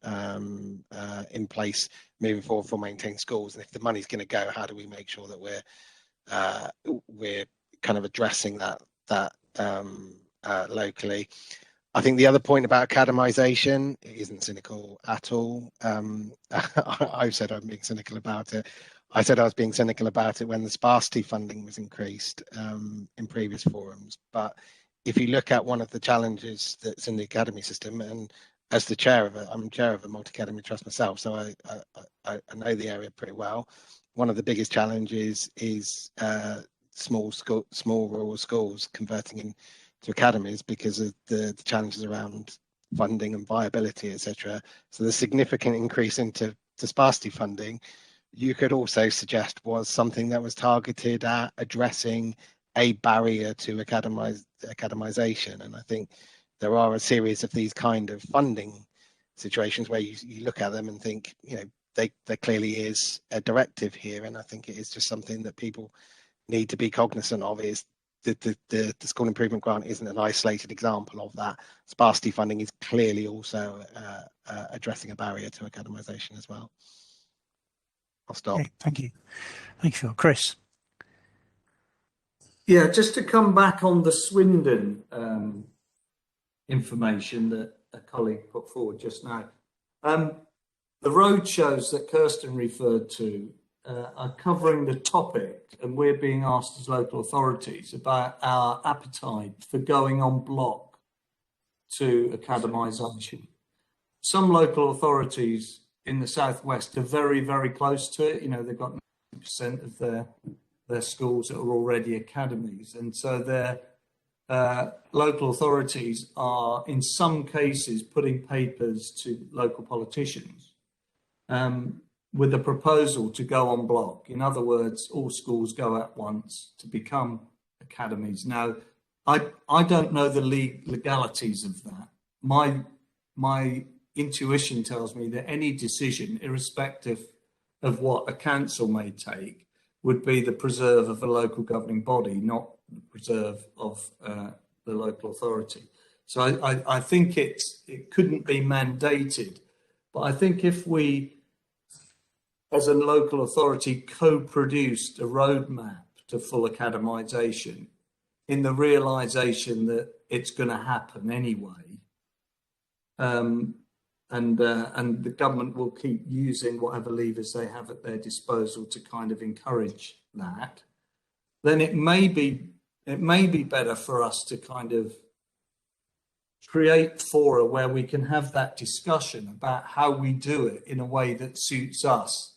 in place moving forward for maintained schools. And if the money's going to go, how do we make sure that we're kind of addressing that locally? I think the other point about academisation isn't cynical at all. I've said I'm being cynical about it. I said I was being cynical about it when the sparsity funding was increased in previous forums. But if you look at one of the challenges that's in the academy system, and as the chair of I'm chair of a multi-academy trust myself, so I know the area pretty well. One of the biggest challenges is small rural schools converting into academies because of the challenges around funding and viability, etc. So the significant increase into sparsity funding, you could also suggest was something that was targeted at addressing a barrier to academisation. And I think there are a series of these kind of funding situations where you look at them and think, there clearly is a directive here. And I think it is just something that people need to be cognizant of, is the school improvement grant isn't an isolated example of that. Sparsity funding is clearly also addressing a barrier to academisation as well. I'll stop. Okay, thank you. Thank you, Phil. Chris. Yeah, just to come back on the Swindon information that a colleague put forward just now. The road shows that Kirsten referred to are covering the topic, and we're being asked as local authorities about our appetite for going on block to academisation. Some local authorities in the southwest are very, very close to it. You know, they've got 90% of their schools that are already academies, and so their local authorities are, in some cases, putting papers to local politicians with a proposal to go on block. In other words, all schools go at once to become academies. Now, I don't know the legalities of that. My intuition tells me that any decision, irrespective of what a council may take, would be the preserve of a local governing body, not the preserve of the local authority. So I think it couldn't be mandated, but I think if we, as a local authority, co-produced a roadmap to full academisation, in the realisation that it's going to happen anyway, and the government will keep using whatever levers they have at their disposal to kind of encourage that, then it may be better for us to kind of create fora where we can have that discussion about how we do it in a way that suits us.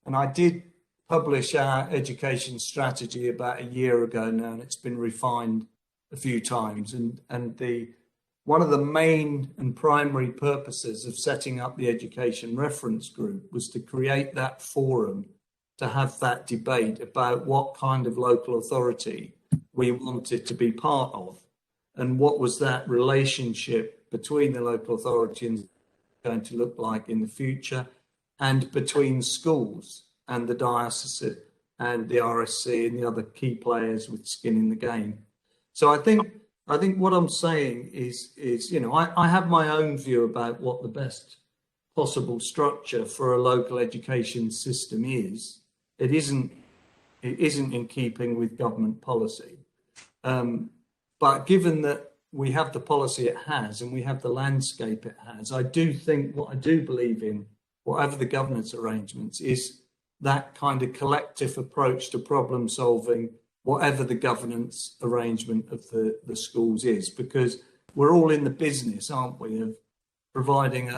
And I did publish our education strategy about a year ago now, and it's been refined a few times. And one of the main and primary purposes of setting up the Education Reference Group was to create that forum to have that debate about what kind of local authority we wanted to be part of, and what was that relationship between the local authority and going to look like in the future, and between schools and the diocese and the RSC and the other key players with skin in the game. So I think what I'm saying is, you know, I have my own view about what the best possible structure for a local education system is. It isn't in keeping with government policy. But given that we have the policy it has and we have the landscape it has, I do think what I do believe in, whatever the governance arrangements, is that kind of collective approach to problem solving, whatever the governance arrangement of the schools is, because we're all in the business, aren't we, of providing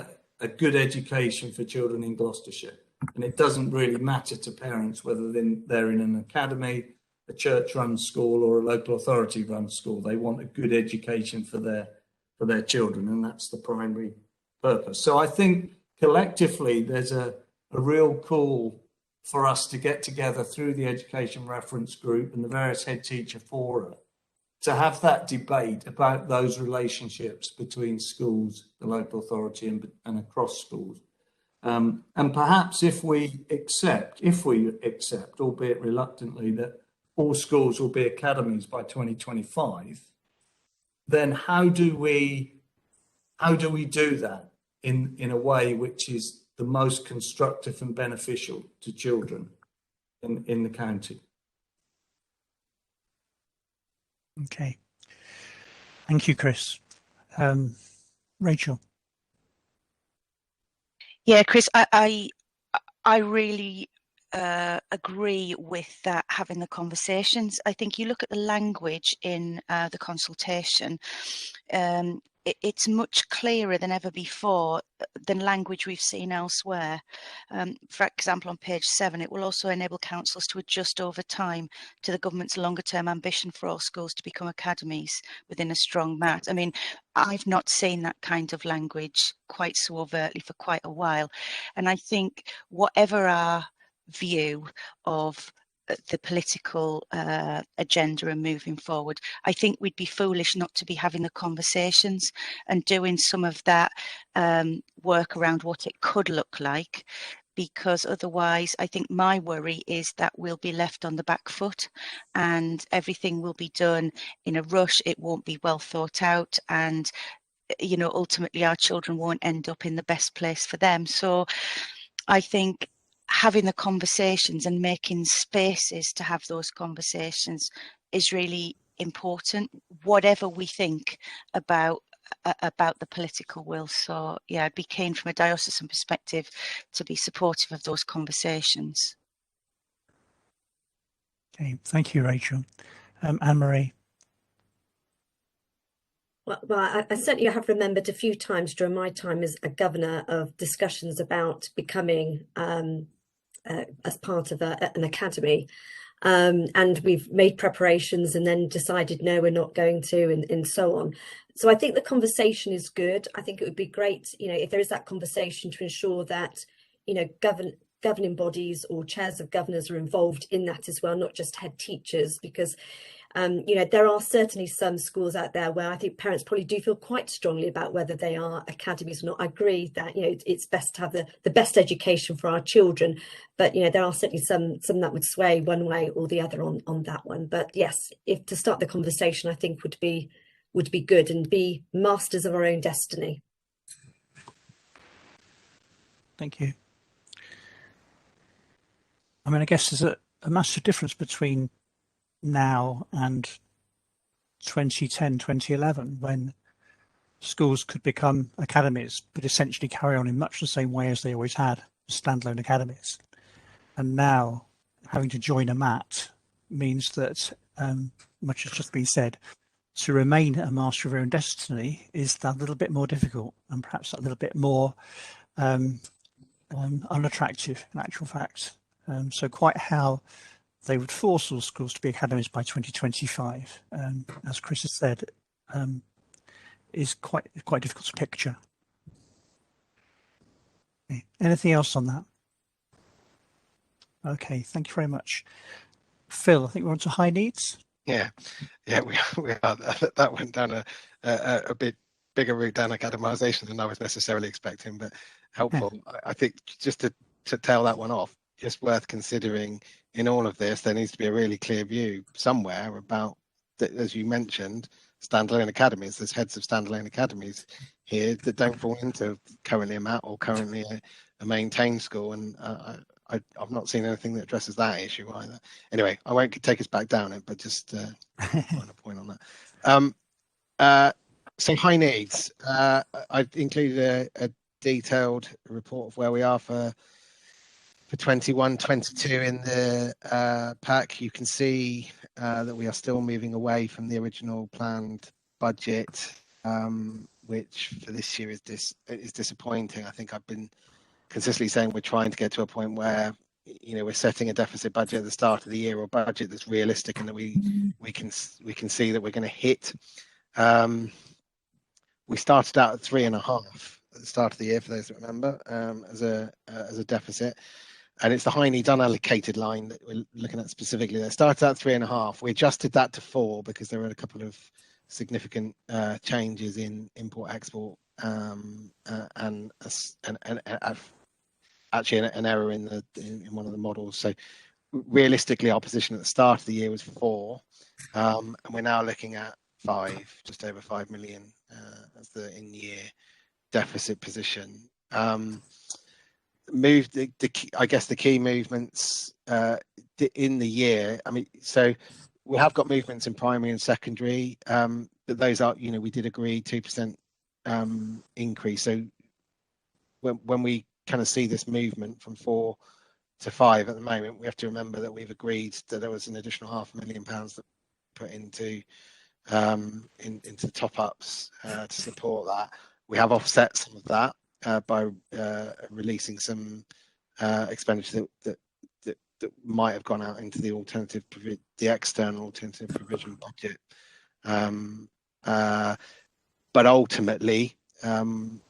a good education for children in Gloucestershire. And it doesn't really matter to parents whether they're in an academy, a church-run school, or a local authority-run school. They want a good education for their children, and that's the primary purpose. So I think collectively there's a real call for us to get together through the Education Reference Group and the various head teacher fora to have that debate about those relationships between schools, the local authority, and across schools. And perhaps if we accept, albeit reluctantly, that all schools will be academies by 2025, then how do we do that in a way which is the most constructive and beneficial to children in the county? Okay. Thank you, Chris. Rachel. Yeah, Chris, I really agree with that, having the conversations. I think you look at the language in the consultation, it's much clearer than ever before than language we've seen elsewhere. For example, on page 7, it will also enable councils to adjust over time to the government's longer term ambition for all schools to become academies within a strong mat. I mean, I've not seen that kind of language quite so overtly for quite a while. And I think whatever our view of the political agenda and moving forward, I think we'd be foolish not to be having the conversations and doing some of that work around what it could look like, because otherwise I think my worry is that we'll be left on the back foot and everything will be done in a rush. It won't be well thought out, and you know, ultimately our children won't end up in the best place for them. So I think having the conversations and making spaces to have those conversations is really important, whatever we think about the political will. So yeah, I'd be keen from a diocesan perspective to be supportive of those conversations. Okay, thank you, Rachel. Anne-Marie. Well, I certainly have remembered a few times during my time as a governor of discussions about becoming as part of an academy. And we've made preparations and then decided, no, we're not going to, and so on. So I think the conversation is good. I think it would be great, if there is that conversation, to ensure that, governing bodies or chairs of governors are involved in that as well, not just head teachers, because there are certainly some schools out there where I think parents probably do feel quite strongly about whether they are academies or not. I agree that it's best to have the best education for our children, but there are certainly some that would sway one way or the other on that one. But yes, if to start the conversation, I think would be good, and be masters of our own destiny. Thank you. I mean, I guess there's a massive difference between now and 2010, 2011, when schools could become academies, but essentially carry on in much the same way as they always had, standalone academies. And now having to join a MAT means that, much has just been said, to remain a master of your own destiny is that little bit more difficult, and perhaps a little bit more unattractive in actual fact. So quite how they would force all schools to be academies by 2025, as Chris has said, is quite difficult to picture. Okay. Anything else on that? Okay, thank you very much. Phil, I think we're on to high needs. Yeah, we are. That went down a bit bigger route down academisation than I was necessarily expecting, but helpful. I think just to tail that one off, just worth considering in all of this, there needs to be a really clear view somewhere about, as you mentioned, standalone academies. There's heads of standalone academies here that don't fall into currently a MAT or currently a maintained school, and I've not seen anything that addresses that issue either. Anyway, I won't take us back down it, but just find a point on that. So high needs. I've included a detailed report of where we are for 21-22 in the pack. You can see that we are still moving away from the original planned budget, which for this year is disappointing. I think I've been consistently saying we're trying to get to a point where we're setting a deficit budget at the start of the year, or budget that's realistic and that we can see that we're going to hit. We started out at 3.5 at the start of the year, for those that remember, as a deficit. And it's the high needs unallocated line that we're looking at specifically. That started out 3.5. We adjusted that to 4 because there were a couple of significant changes in import-export and actually an error in one of the models. So realistically, our position at the start of the year was 4, and we're now looking at 5, just over 5 million as the in-year deficit position. I guess the key movements in the year. I mean, so we have got movements in primary and secondary, but those are, we did agree 2% increase. So when we kind of see this movement from 4 to 5 at the moment, we have to remember that we've agreed that there was an additional £500,000 that put into top ups to support that. We have offset some of that by releasing some expenditure that might have gone out into the external alternative provision budget. But ultimately, the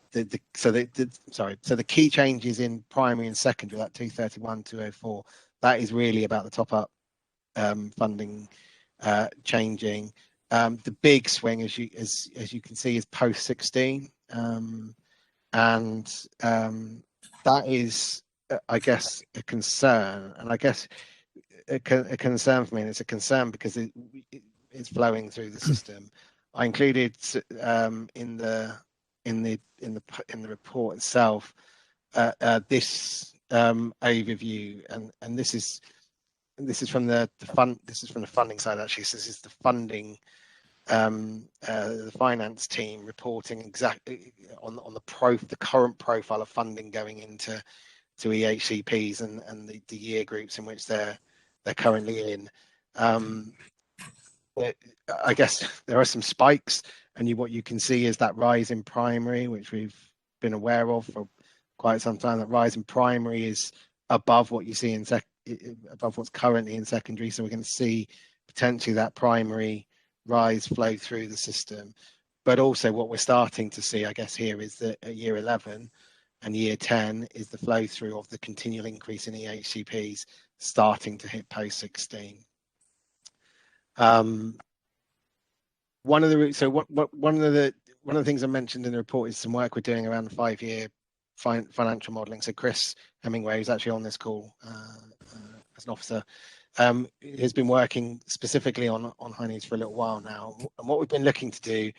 key changes in primary and secondary, that 231, 204, that is really about the top up funding changing. The big swing, as you can see, is post 16. And that is, I guess, a concern, and I guess a concern for me, and it's a concern because it's flowing through the system. I included in the report itself this overview, and this is from the funding side actually. So this is the funding, the finance team reporting exactly on the current profile of funding going into EHCPs and the year groups in which they're currently in. I guess there are some spikes, and what you can see is that rise in primary, which we've been aware of for quite some time. That rise in primary is above what you see in above what's currently in secondary. So we're going to see potentially that primary rise flow through the system. But also what we're starting to see, I guess, here is that at year 11 and year 10 is the flow through of the continual increase in EHCPs starting to hit post 16. One of the things I mentioned in the report is some work we're doing around the 5-year financial modelling. So Chris Hemingway, who's actually on this call as an officer, has been working specifically on high needs for a little while now. And what we've been looking to do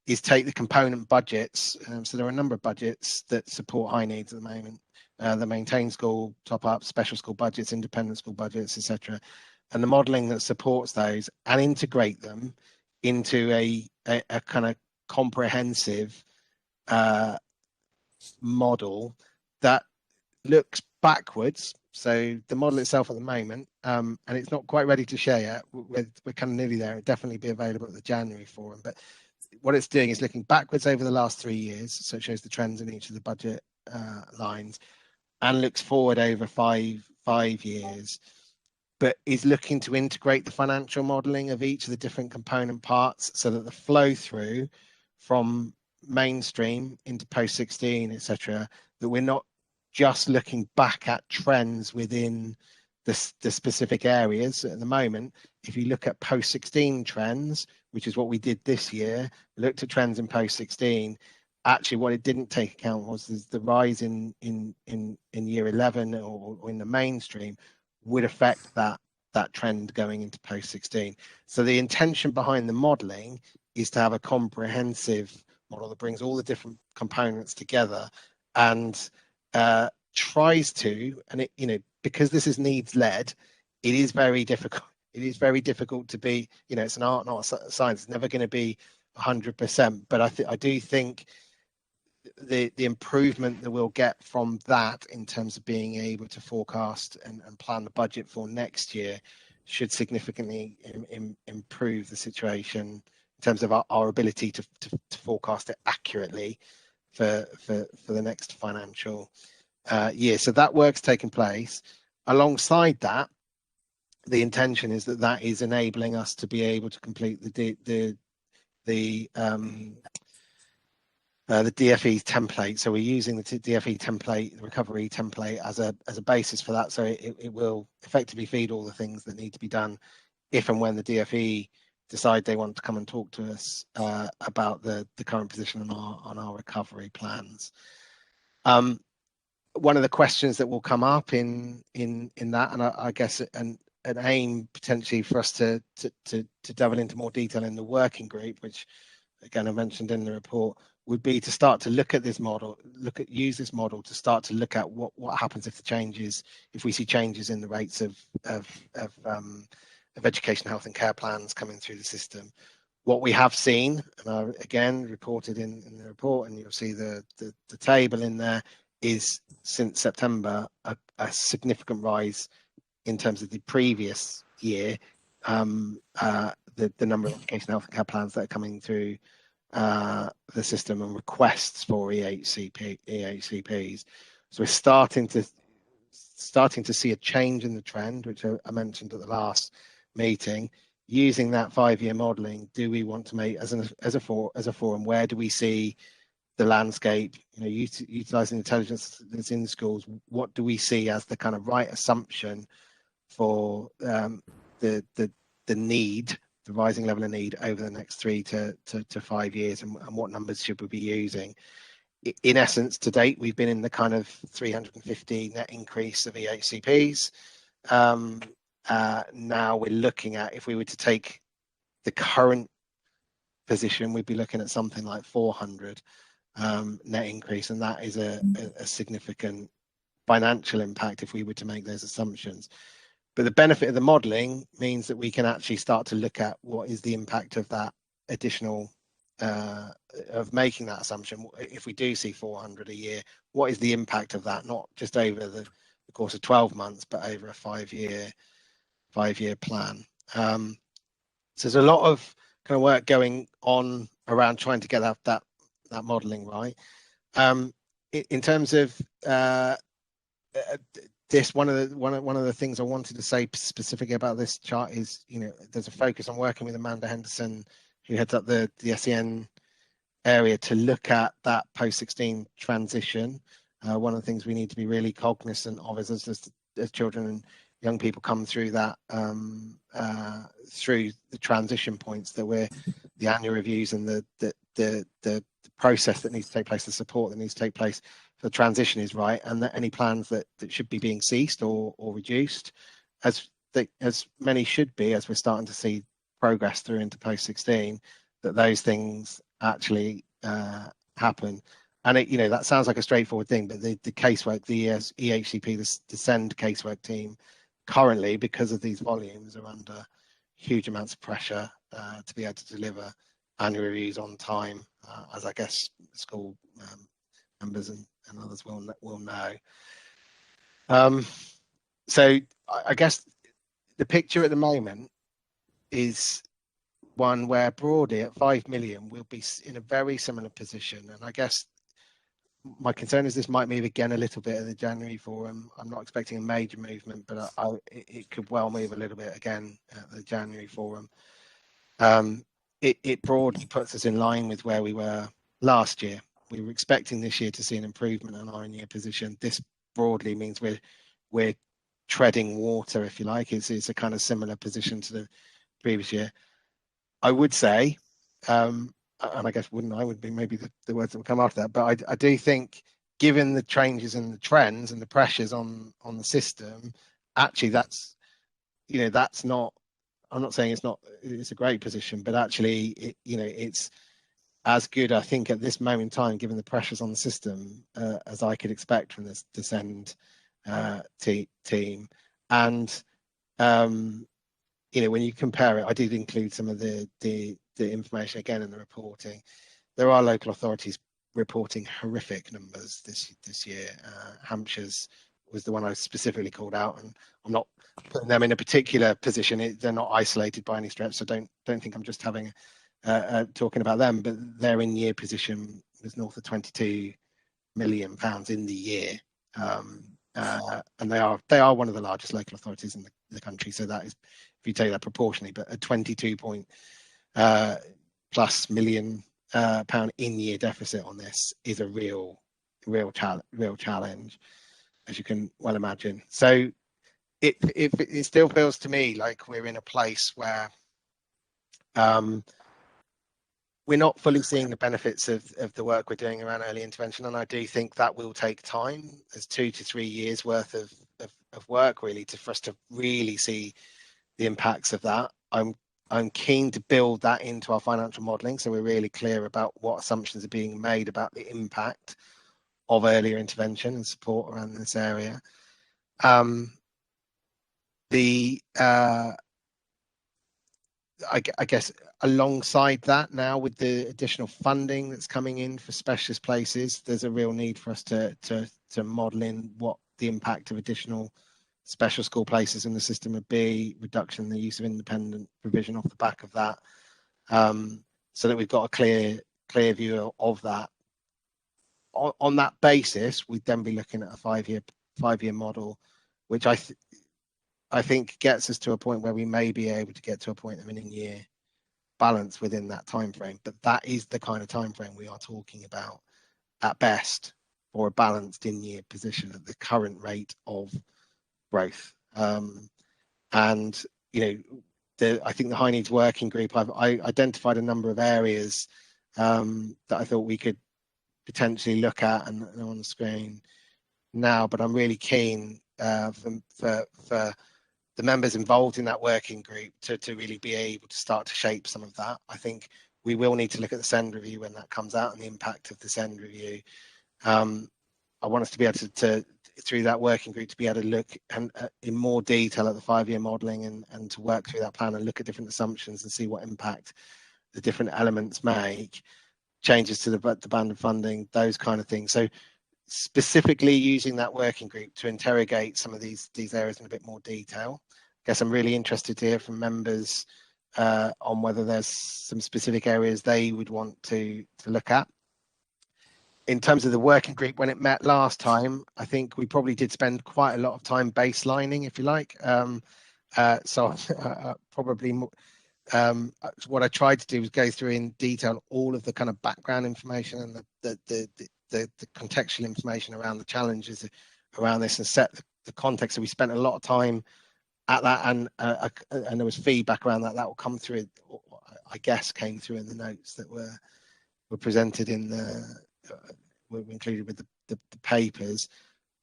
is take the component budgets. So there are a number of budgets that support high needs at the moment. The maintained school, top up, special school budgets, independent school budgets, etc. And the modelling that supports those, and integrate them into a kind of comprehensive model that looks backwards. So the model itself at the moment, and it's not quite ready to share yet. We're kind of nearly there. It'll definitely be available at the January forum. But what it's doing is looking backwards over the last 3 years. So it shows the trends in each of the budget lines, and looks forward over five years, but is looking to integrate the financial modelling of each of the different component parts so that the flow through from mainstream into post 16, etc., that we're not just looking back at trends within the specific areas. At the moment, if you look at post 16 trends, which is what we did this year, we looked at trends in post 16. Actually, what it didn't take account was the rise in year 11 or in the mainstream would affect that trend going into post 16. So the intention behind the modelling is to have a comprehensive model that brings all the different components together and tries to, and it, because this is needs led, it is very difficult. It is very difficult to be, it's an art, not a science. It's never going to be 100%, but I do think the improvement that we'll get from that in terms of being able to forecast and plan the budget for next year should significantly improve the situation in terms of our ability to forecast it accurately for the next financial year. So that work's taking place. Alongside that, the intention is that is enabling us to be able to complete the DFE template. So we're using the DFE template, the recovery template, as a basis for that. So it will effectively feed all the things that need to be done if and when the DFE decide they want to come and talk to us about the current position on our recovery plans. One of the questions that will come up in that, and I guess an aim potentially for us to delve into more detail in the working group, which again I mentioned in the report, would be to start to look at this model, use this model to start to look at what happens if we see changes in the rates of education, health and care plans coming through the system. What we have seen, and I again reported in the report, and you'll see the table in there, is since September a significant rise in terms of the previous year, the number of education, health and care plans that are coming through the system and requests for EHCPs. So we're starting to see a change in the trend, which I mentioned at the last meeting. Using that 5-year modelling, do we want to make as a forum? Where do we see the landscape? Utilising intelligence that's in schools. What do we see as the kind of right assumption for the need? The rising level of need over the next 3 to 5 years, and what numbers should we be using? In essence, to date, we've been in the kind of 350 net increase of EHCPs. Now we're looking at, if we were to take the current position, we'd be looking at something like 400 net increase, and that is a significant financial impact if we were to make those assumptions. But the benefit of the modelling means that we can actually start to look at what is the impact of that additional of making that assumption. If we do see 400 a year, what is the impact of that, not just over the course of 12 months, but over a 5-year plan. So there's a lot of kind of work going on around trying to get that modelling right. In terms of this, one of the things I wanted to say specifically about this chart is, there's a focus on working with Amanda Henderson, who heads up the SEN area, to look at that post-16 transition. One of the things we need to be really cognizant of is as children and young people come through that through the transition points, that the annual reviews and the process that needs to take place, the support that needs to take place for the transition is right, and that any plans that should be being ceased or reduced, as many should be, as we're starting to see progress through into post-16, that those things actually happen. And that sounds like a straightforward thing, but the casework, the EHCP, the SEND casework team, currently, because of these volumes, are under huge amounts of pressure to be able to deliver annual reviews on time, as I guess school members and others will know. So I guess the picture at the moment is one where broadly at 5 million we'll be in a very similar position, and I guess my concern is this might move again a little bit at the January forum. I'm not expecting a major movement, but it could well move a little bit again at the January forum. It broadly puts us in line with where we were last year. We were expecting this year to see an improvement in our in-year position. This broadly means we're treading water, if you like. It's a kind of similar position to the previous year. I would say, and I guess would be maybe the words that would come after that, but I do think, given the changes in the trends and the pressures on the system, actually that's not, I'm not saying it's a great position, but actually it's as good, I think, at this moment in time, given the pressures on the system, as I could expect from this SEND team. And when you compare it, I did include some of the information again in the reporting. There are local authorities reporting horrific numbers this year. Hampshire's was the one I specifically called out, and I'm not putting them in a particular position. They're not isolated by any stretch, so don't think I'm just having talking about them. But their in-year position was north of £22 million in the year, and they are one of the largest local authorities in the country. So that is, if you take that proportionally, but a 22 plus million pound in-year deficit on this is a real challenge, as you can well imagine. So it still feels to me like we're in a place where we're not fully seeing the benefits of the work we're doing around early intervention, and I do think that will take time. There's 2 to 3 years worth of work really for us to really see the impacts of that. I'm keen to build that into our financial modelling, so we're really clear about what assumptions are being made about the impact of earlier intervention and support around this area. I guess alongside that, now with the additional funding that's coming in for specialist places, there's a real need for us to model in what the impact of additional special school places in the system would be, reduction in the use of independent provision off the back of that, so that we've got a clear view of that. On that basis, we'd then be looking at a five-year model, which I think gets us to a point where we may be able to get to a point of an in-year balance within that time frame. But that is the kind of time frame we are talking about at best for a balanced in-year position at the current rate of growth. And I think the high needs working group, I identified a number of areas that I thought we could potentially look at, and they're on the screen now. But I'm really keen for the members involved in that working group to really be able to start to shape some of that. I think we will need to look at the SEND review when that comes out and the impact of the SEND review. I want us to be able to through that working group to be able to look and in more detail at the 5-year modelling and to work through that plan and look at different assumptions and see what impact the different elements make, changes to the band of funding, those kind of things. So specifically using that working group to interrogate some of these areas in a bit more detail. I guess I'm really interested to hear from members on whether there's some specific areas they would want to look at. In terms of the working group, when it met last time, I think we probably did spend quite a lot of time baselining, if you like. Probably what I tried to do was go through in detail all of the kind of background information and the contextual information around the challenges around this and set the context. So we spent a lot of time at that, and there was feedback around that will come through. I guess came through in the notes that were presented in the. Were included with the papers.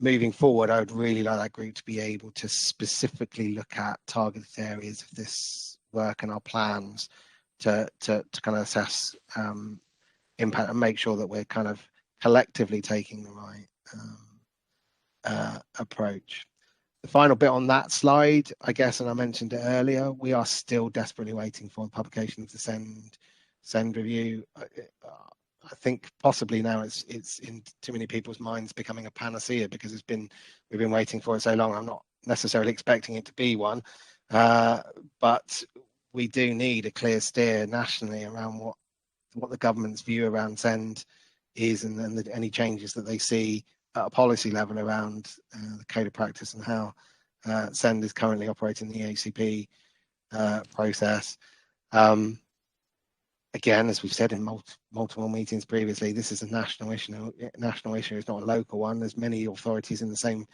Moving forward, I would really like that group to be able to specifically look at targeted areas of this work and our plans to kind of assess impact and make sure that we're kind of collectively taking the right approach. The final bit on that slide, I guess, and I mentioned it earlier, we are still desperately waiting for the publication of the SEND review. I think possibly now it's in too many people's minds becoming a panacea because we've been waiting for it so long. I'm not necessarily expecting it to be one, but we do need a clear steer nationally around what the government's view around SEND is and any changes that they see at a policy level around the code of practice and how SEND is currently operating the ACP process. Again, as we've said in multiple meetings previously, this is a national issue. It's not a local one. There's many authorities in the same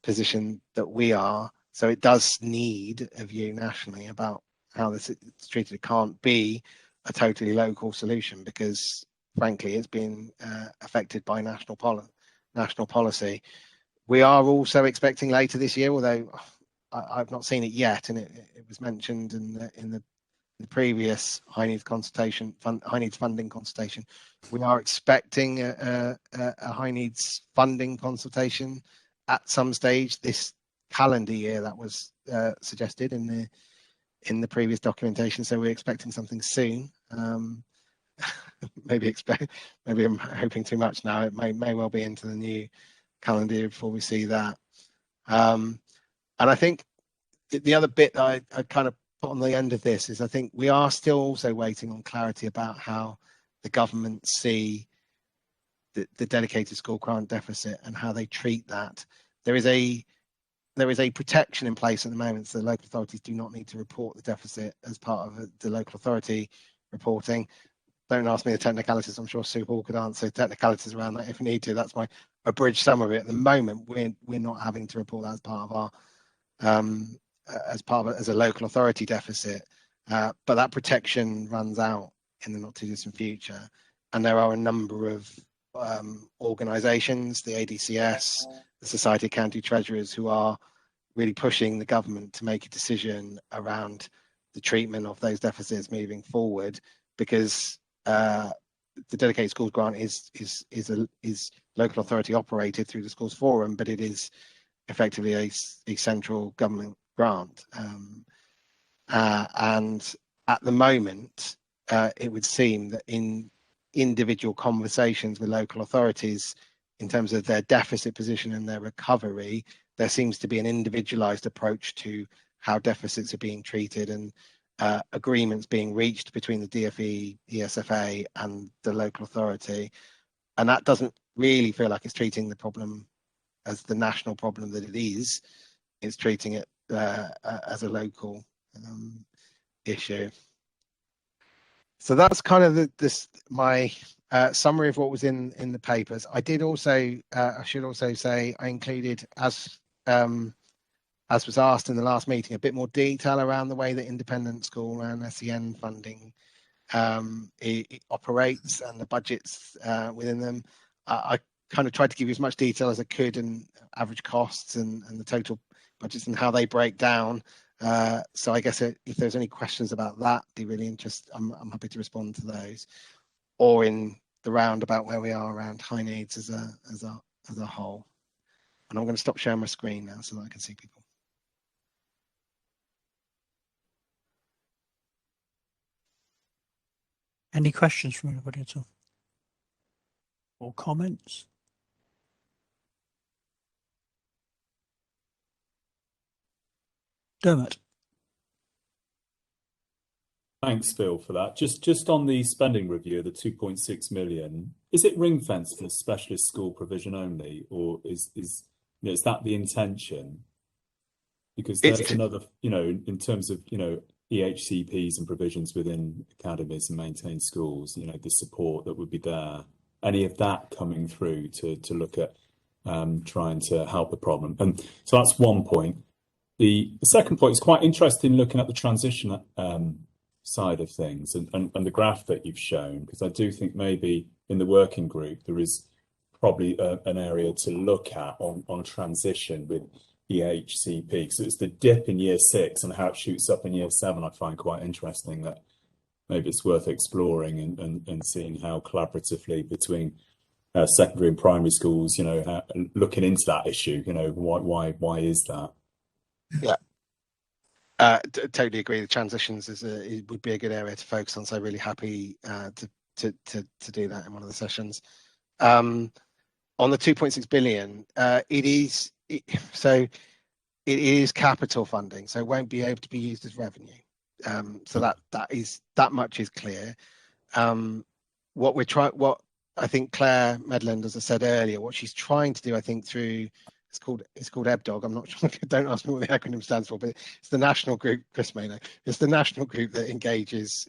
position that we are. So it does need a view nationally about how this is treated. It can't be a totally local solution because, frankly, it's been affected by national policy. We are also expecting later this year, although I've not seen it yet, and it was mentioned in the previous high needs funding consultation. We are expecting a high needs funding consultation at some stage this calendar year. That was suggested in the previous documentation. So we're expecting something soon. Maybe I'm hoping too much now. It may well be into the new calendar year before we see that. And I think the other bit that I kind of on the end of this is I think we are still also waiting on clarity about how the government see the dedicated school grant deficit and how they treat that. There is a protection in place at the moment, so the local authorities do not need to report the deficit as part of the local authority reporting. Don't ask me the technicalities. I'm sure Sue Hall could answer technicalities around that if we need to. That's my abridged summary. At the moment, we're not having to report that as part of our as a local authority deficit, but that protection runs out in the not too distant future, and there are a number of organisations, the ADCS, the Society of County Treasurers, who are really pushing the government to make a decision around the treatment of those deficits moving forward, because the dedicated schools grant is local authority operated through the schools forum, but it is effectively a central government grant, and at the moment it would seem that in individual conversations with local authorities in terms of their deficit position and their recovery, there seems to be an individualized approach to how deficits are being treated and agreements being reached between the DfE, ESFA and the local authority, and that doesn't really feel like it's treating the problem as the national problem that it is. It's treating it as a local issue. So that's kind of my summary of what was in the papers. I did also, I should also say, I included, as was asked in the last meeting, a bit more detail around the way that independent school and SEN funding it operates and the budgets within them. I kind of tried to give you as much detail as I could, and average costs and the total budgets and how they break down. So I guess if there's any questions about that, be really interested. I'm happy to respond to those, or in the round about where we are around high needs as a whole. And I'm going to stop sharing my screen now so that I can see people. Any questions from anybody at all? Or comments? Dermot. Thanks, Phil, for that. Just on the spending review, the 2.6 million, is it ring fenced for specialist school provision only, or is that the intention? Because there's another, in terms of, EHCPs and provisions within academies and maintained schools, the support that would be there, any of that coming through to look at trying to help the problem. And so that's one point. The second point is quite interesting, looking at the transition side of things and the graph that you've shown, because I do think maybe in the working group there is probably an area to look at on transition with EHCP, because it's the dip in year 6 and how it shoots up in year 7. I find quite interesting that maybe it's worth exploring and seeing how collaboratively between secondary and primary schools, looking into that issue, why is that? Yeah. Totally agree. The transitions it would be a good area to focus on. So really happy to do that in one of the sessions. On the 2.6 billion, it is capital funding, so it won't be able to be used as revenue. So that much is clear. What I think Claire Medland, as I said earlier, what she's trying to do, I think through it's called EBDOG. I'm not sure. Don't ask me what the acronym stands for, but it's the national group. Chris may know. It's the national group that engages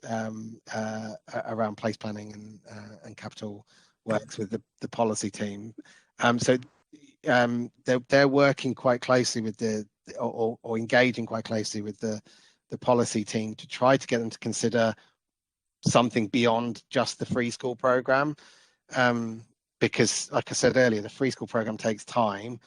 around place planning and capital works with the policy team. So they're working quite closely with or engaging quite closely with the policy team to try to get them to consider something beyond just the free school program, because, like I said earlier, the free school program takes time.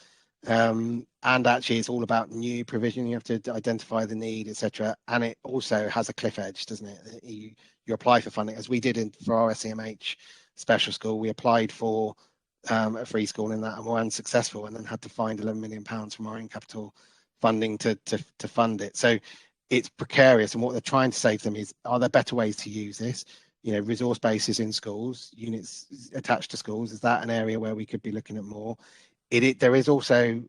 And actually it's all about new provision. You have to identify the need, etc. And it also has a cliff edge, doesn't it? You apply for funding, as we did for our SEMH special school. We applied for a free school in that and were unsuccessful, and then had to find £11 million from our own capital funding to fund it. So it's precarious, and what they're trying to say to them is, are there better ways to use this? Resource bases in schools, units attached to schools, is that an area where we could be looking at more? There is also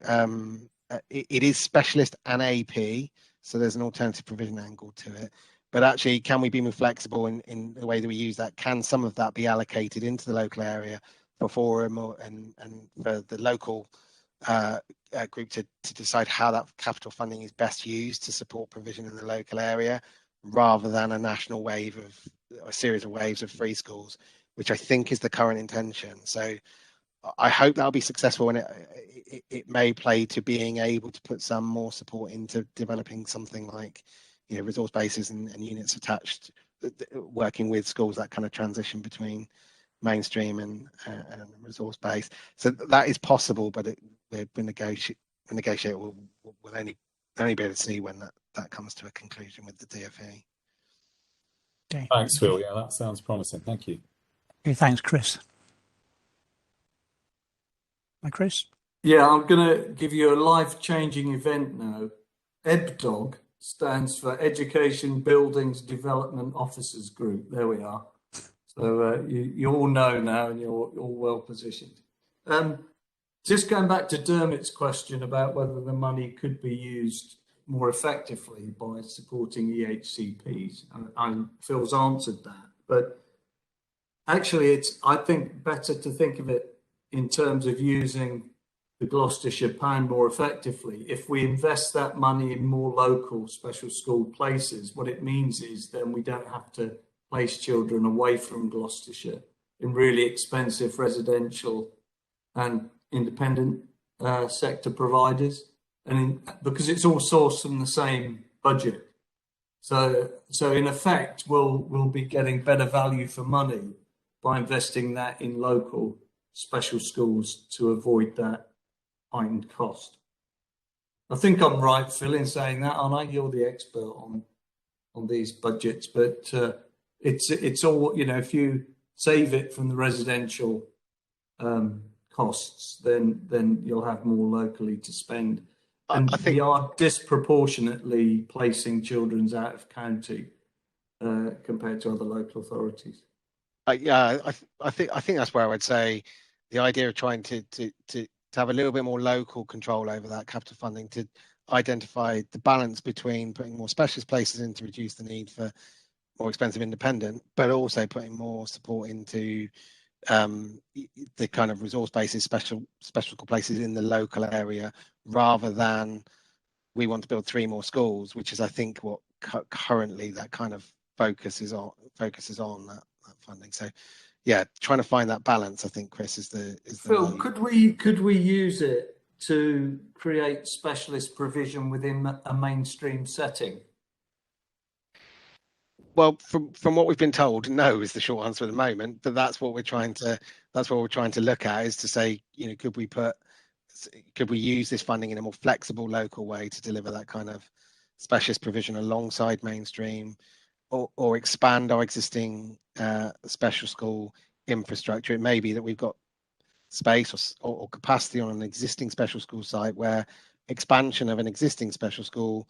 it is specialist and AP, so there's an alternative provision angle to it. But actually, can we be more flexible in the way that we use that? Can some of that be allocated into the local area for forum and for the local group to decide how that capital funding is best used to support provision in the local area, rather than a national wave of a series of waves of free schools, which I think is the current intention. So I hope that'll be successful, and it may play to being able to put some more support into developing something like, resource bases and units attached, working with schools, that kind of transition between mainstream and resource base. So that is possible, but we'll negotiate. We'll only be able to see when that comes to a conclusion with the DfE. Okay. Thanks, Phil. Yeah, that sounds promising. Thank you. Okay, thanks, Chris. Hi, Chris. Yeah, I'm going to give you a life-changing event now. EBDOG stands for Education Buildings Development Officers Group. There we are. So you all know now, and you're all well positioned. Just going back to Dermot's question about whether the money could be used more effectively by supporting EHCPs, and Phil's answered that. But actually, it's, I think, better to think of it in terms of using the Gloucestershire pound more effectively. If we invest that money in more local special school places, what it means is then we don't have to place children away from Gloucestershire in really expensive residential and independent sector providers, and because it's all sourced from the same budget. So in effect, we'll be getting better value for money by investing that in local special schools to avoid that heightened cost. I think I'm right, Phil, in saying that, aren't I? You're the expert on these budgets, but it's all, if you save it from the residential costs, then you'll have more locally to spend. And I think we are disproportionately placing children's out of county compared to other local authorities. yeah, I think that's where I would say the idea of trying to have a little bit more local control over that capital funding, to identify the balance between putting more specialist places in to reduce the need for more expensive independent, but also putting more support into the kind of resource bases, special school places in the local area, rather than we want to build 3 more schools, which is I think what currently that kind of focuses on that funding. So yeah, trying to find that balance, I think, Chris, is the Phil, way. could we use it to create specialist provision within a mainstream setting? Well, from what we've been told, no is the short answer at the moment. But that's what we're trying to look at, is to say, could we use this funding in a more flexible local way to deliver that kind of specialist provision alongside mainstream, or expand our existing special school infrastructure. It may be that we've got space or capacity on an existing special school site where expansion of an existing special school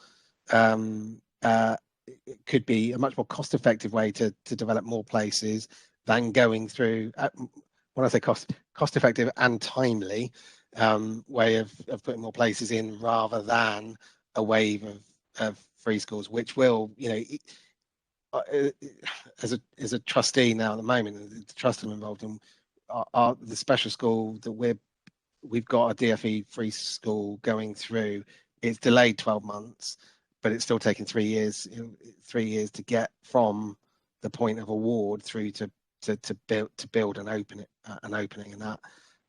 it could be a much more cost-effective way to develop more places than going through, when I say cost-effective and timely way of putting more places in, rather than a wave of free schools, which will, as a trustee now at the moment, the trust I'm involved in, are the special school that we've got a DFE free school going through. It's delayed 12 months. But it's still taking 3 years. 3 years to get from the point of award through to build and opening, and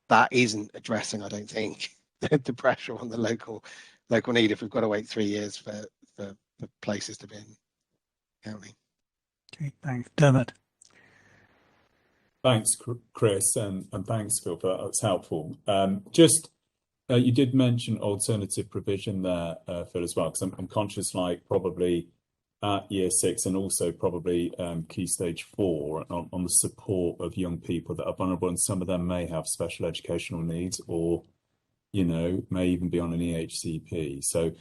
that isn't addressing, I don't think, the pressure on the local need if we've got to wait 3 years for places to be in county. Okay, thanks, Dermot. Thanks, Chris, and thanks, Phil, for that. That's helpful. You did mention alternative provision there, Phil, as well, because I'm conscious, like, probably at Year 6 and also probably Key Stage 4 on the support of young people that are vulnerable, and some of them may have special educational needs, or may even be on an EHCP. So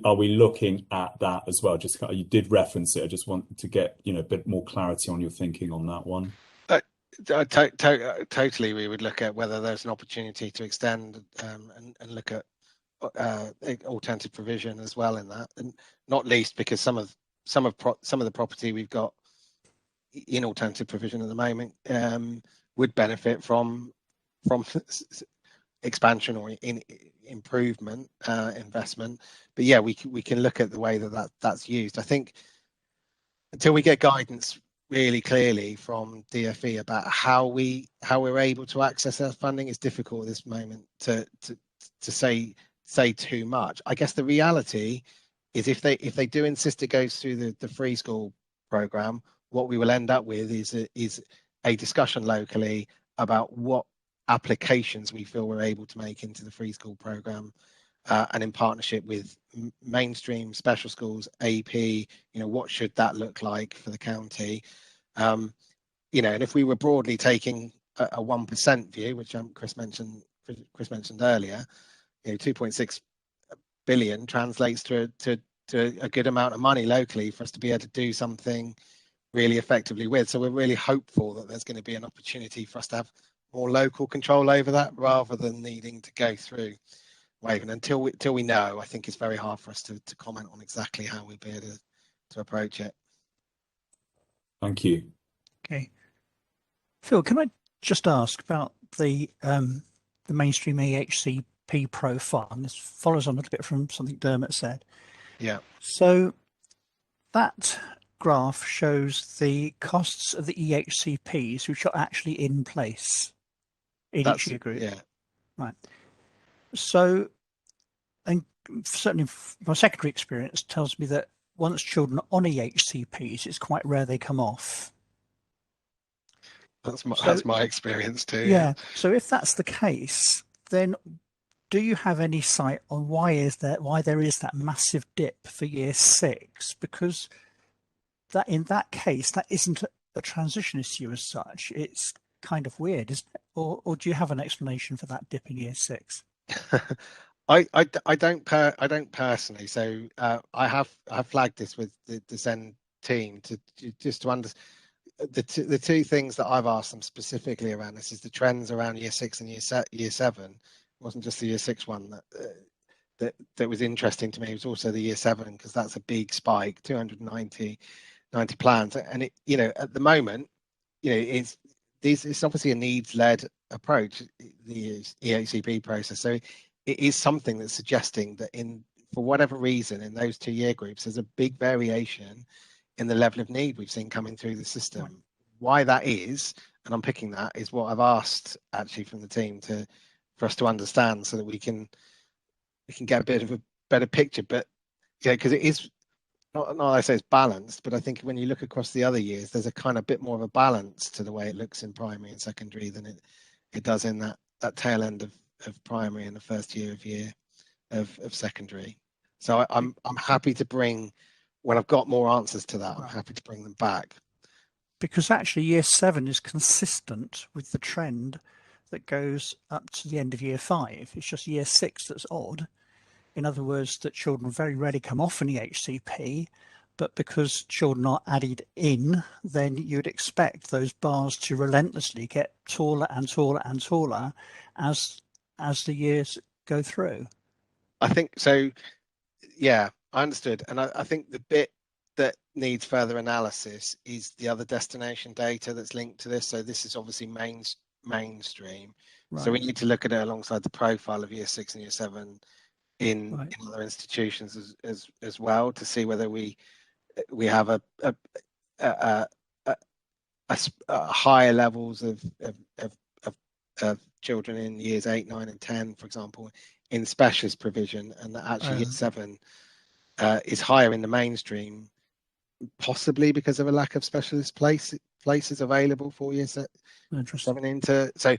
are we looking at that as well? Just, you did reference it. I just want to get a bit more clarity on your thinking on that one. Totally, we would look at whether there's an opportunity to extend and look at alternative provision as well in that, and not least because some of the property we've got in alternative provision at the moment would benefit from expansion or improvement investment. But yeah, we can look at the way that's used. I think until we get guidance really clearly from DFE about how we're able to access that funding, it's difficult at this moment to say too much. I guess the reality is if they do insist it goes through the free school program, what we will end up with is a discussion locally about what applications we feel we're able to make into the free school program, and in partnership with mainstream, special schools, AP, what should that look like for the county? And if we were broadly taking a 1% view, which Chris mentioned earlier, 2.6 billion translates to a good amount of money locally for us to be able to do something really effectively with. So we're really hopeful that there's going to be an opportunity for us to have more local control over that, rather than needing to go through wave. And until we know, I think it's very hard for us to comment on exactly how we'd be able to approach it. Thank you. Okay, Phil, can I just ask about the mainstream EHCP profile? And this follows on a little bit from something Dermot said. Yeah. So that graph shows the costs of the EHCPs which are actually in place in each year group. Yeah. Right. So, and certainly my secondary experience tells me that once children are on EHCPs, it's quite rare they come off. That's my experience too. Yeah. So if that's the case, then do you have any sight on why there is that massive dip for Year 6? Because that in that case, that isn't a transition issue as such. It's kind of weird, isn't it? Or do you have an explanation for that dip in year 6? I don't personally. So I have flagged this with the Zen team to just to understand the two things that I've asked them specifically around this is the trends around year 6 and year 7. It wasn't just the year 6 one that was interesting to me. It was also the year 7, because that's a big spike, 290 plans, and it, you know, at the moment, you know, it's obviously a needs-led approach, the EHCP process. So it is something that's suggesting that for whatever reason in those 2 year groups, there's a big variation in the level of need we've seen coming through the system. Right. Why that is, and I'm picking that, is what I've asked actually from the team for us to understand, so that we can get a bit of a better picture. But yeah, because it is not I say it's balanced, but I think when you look across the other years, there's a kind of bit more of a balance to the way it looks in primary and secondary than it does in that tail end of primary and the first year of secondary. So I'm happy to bring, when I've got more answers to that, I'm happy to bring them back. Because actually year 7 is consistent with the trend that goes up to the end of year 5. It's just year 6 that's odd. In other words, that children very rarely come off an EHCP, but because children are added in, then you'd expect those bars to relentlessly get taller and taller and taller as the years go through. I think so. Yeah, I understood. And I think the bit that needs further analysis is the other destination data that's linked to this. So this is obviously mainstream. Right. So we need to look at it alongside the profile of year 6 and year 7 in other institutions as well, to see whether we have a higher levels of children in years 8, 9 and 10, for example, in specialist provision, and that actually year 7 is higher in the mainstream, possibly because of a lack of specialist places available for year 7 into. So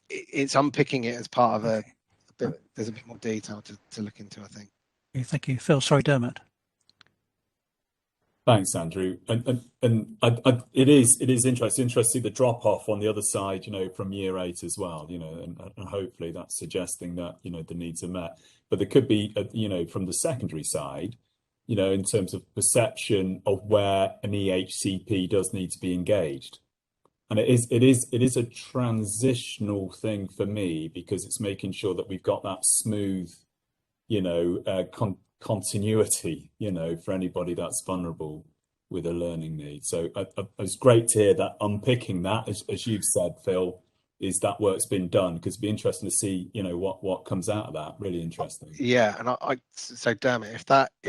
it's unpicking it as part of a bit. There's a bit more detail to look into, I think. Okay, thank you, Phil. Sorry, Dermot. Thanks, Andrew. And it is interesting to see the drop off on the other side, you know, from year 8 as well, you know, and hopefully that's suggesting that, you know, the needs are met. But there could be, you know, from the secondary side, you know, in terms of perception of where an EHCP does need to be engaged. And it is a transitional thing for me, because it's making sure that we've got that smooth, you know, continuity, you know, for anybody that's vulnerable with a learning need. So it's great to hear that unpicking that, as you've said, Phil, is that work's been done, because it'd be interesting to see, you know, what comes out of that. Really interesting. Yeah, and so Dermot, if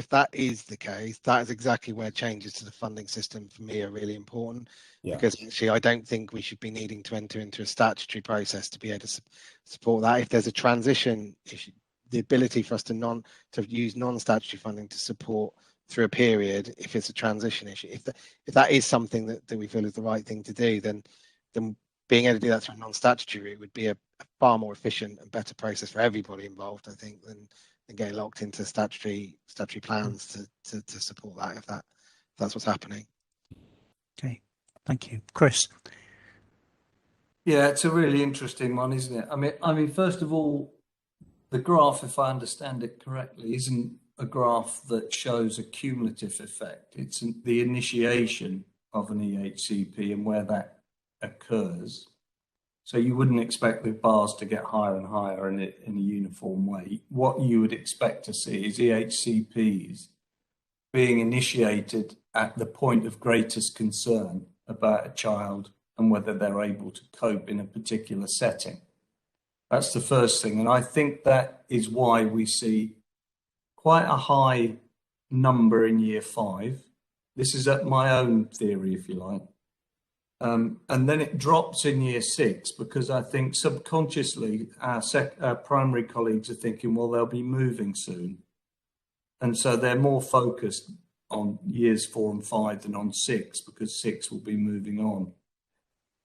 that is the case, that is exactly where changes to the funding system for me are really important. Yeah. Because actually I don't think we should be needing to enter into a statutory process to be able to support that. If there's a transition issue, the ability for us to use non-statutory funding to support through a period, if it's a transition issue, if that is something that we feel is the right thing to do, then being able to do that through a non-statutory route would be a far more efficient and better process for everybody involved, I think, than getting locked into statutory plans to support that, if that's what's happening. Okay, thank you, Chris. Yeah, it's a really interesting one, isn't it? I mean, first of all, the graph, if I understand it correctly, isn't a graph that shows a cumulative effect. It's the initiation of an EHCP and where that occurs. So you wouldn't expect the bars to get higher and higher in a uniform way. What you would expect to see is EHCPs being initiated at the point of greatest concern about a child and whether they're able to cope in a particular setting. That's the first thing. And I think that is why we see quite a high number in year 5. This is my own theory, if you like. And then it drops in year 6, because I think subconsciously our primary colleagues are thinking, well, they'll be moving soon. And so they're more focused on years 4 and 5 than on 6, because 6 will be moving on.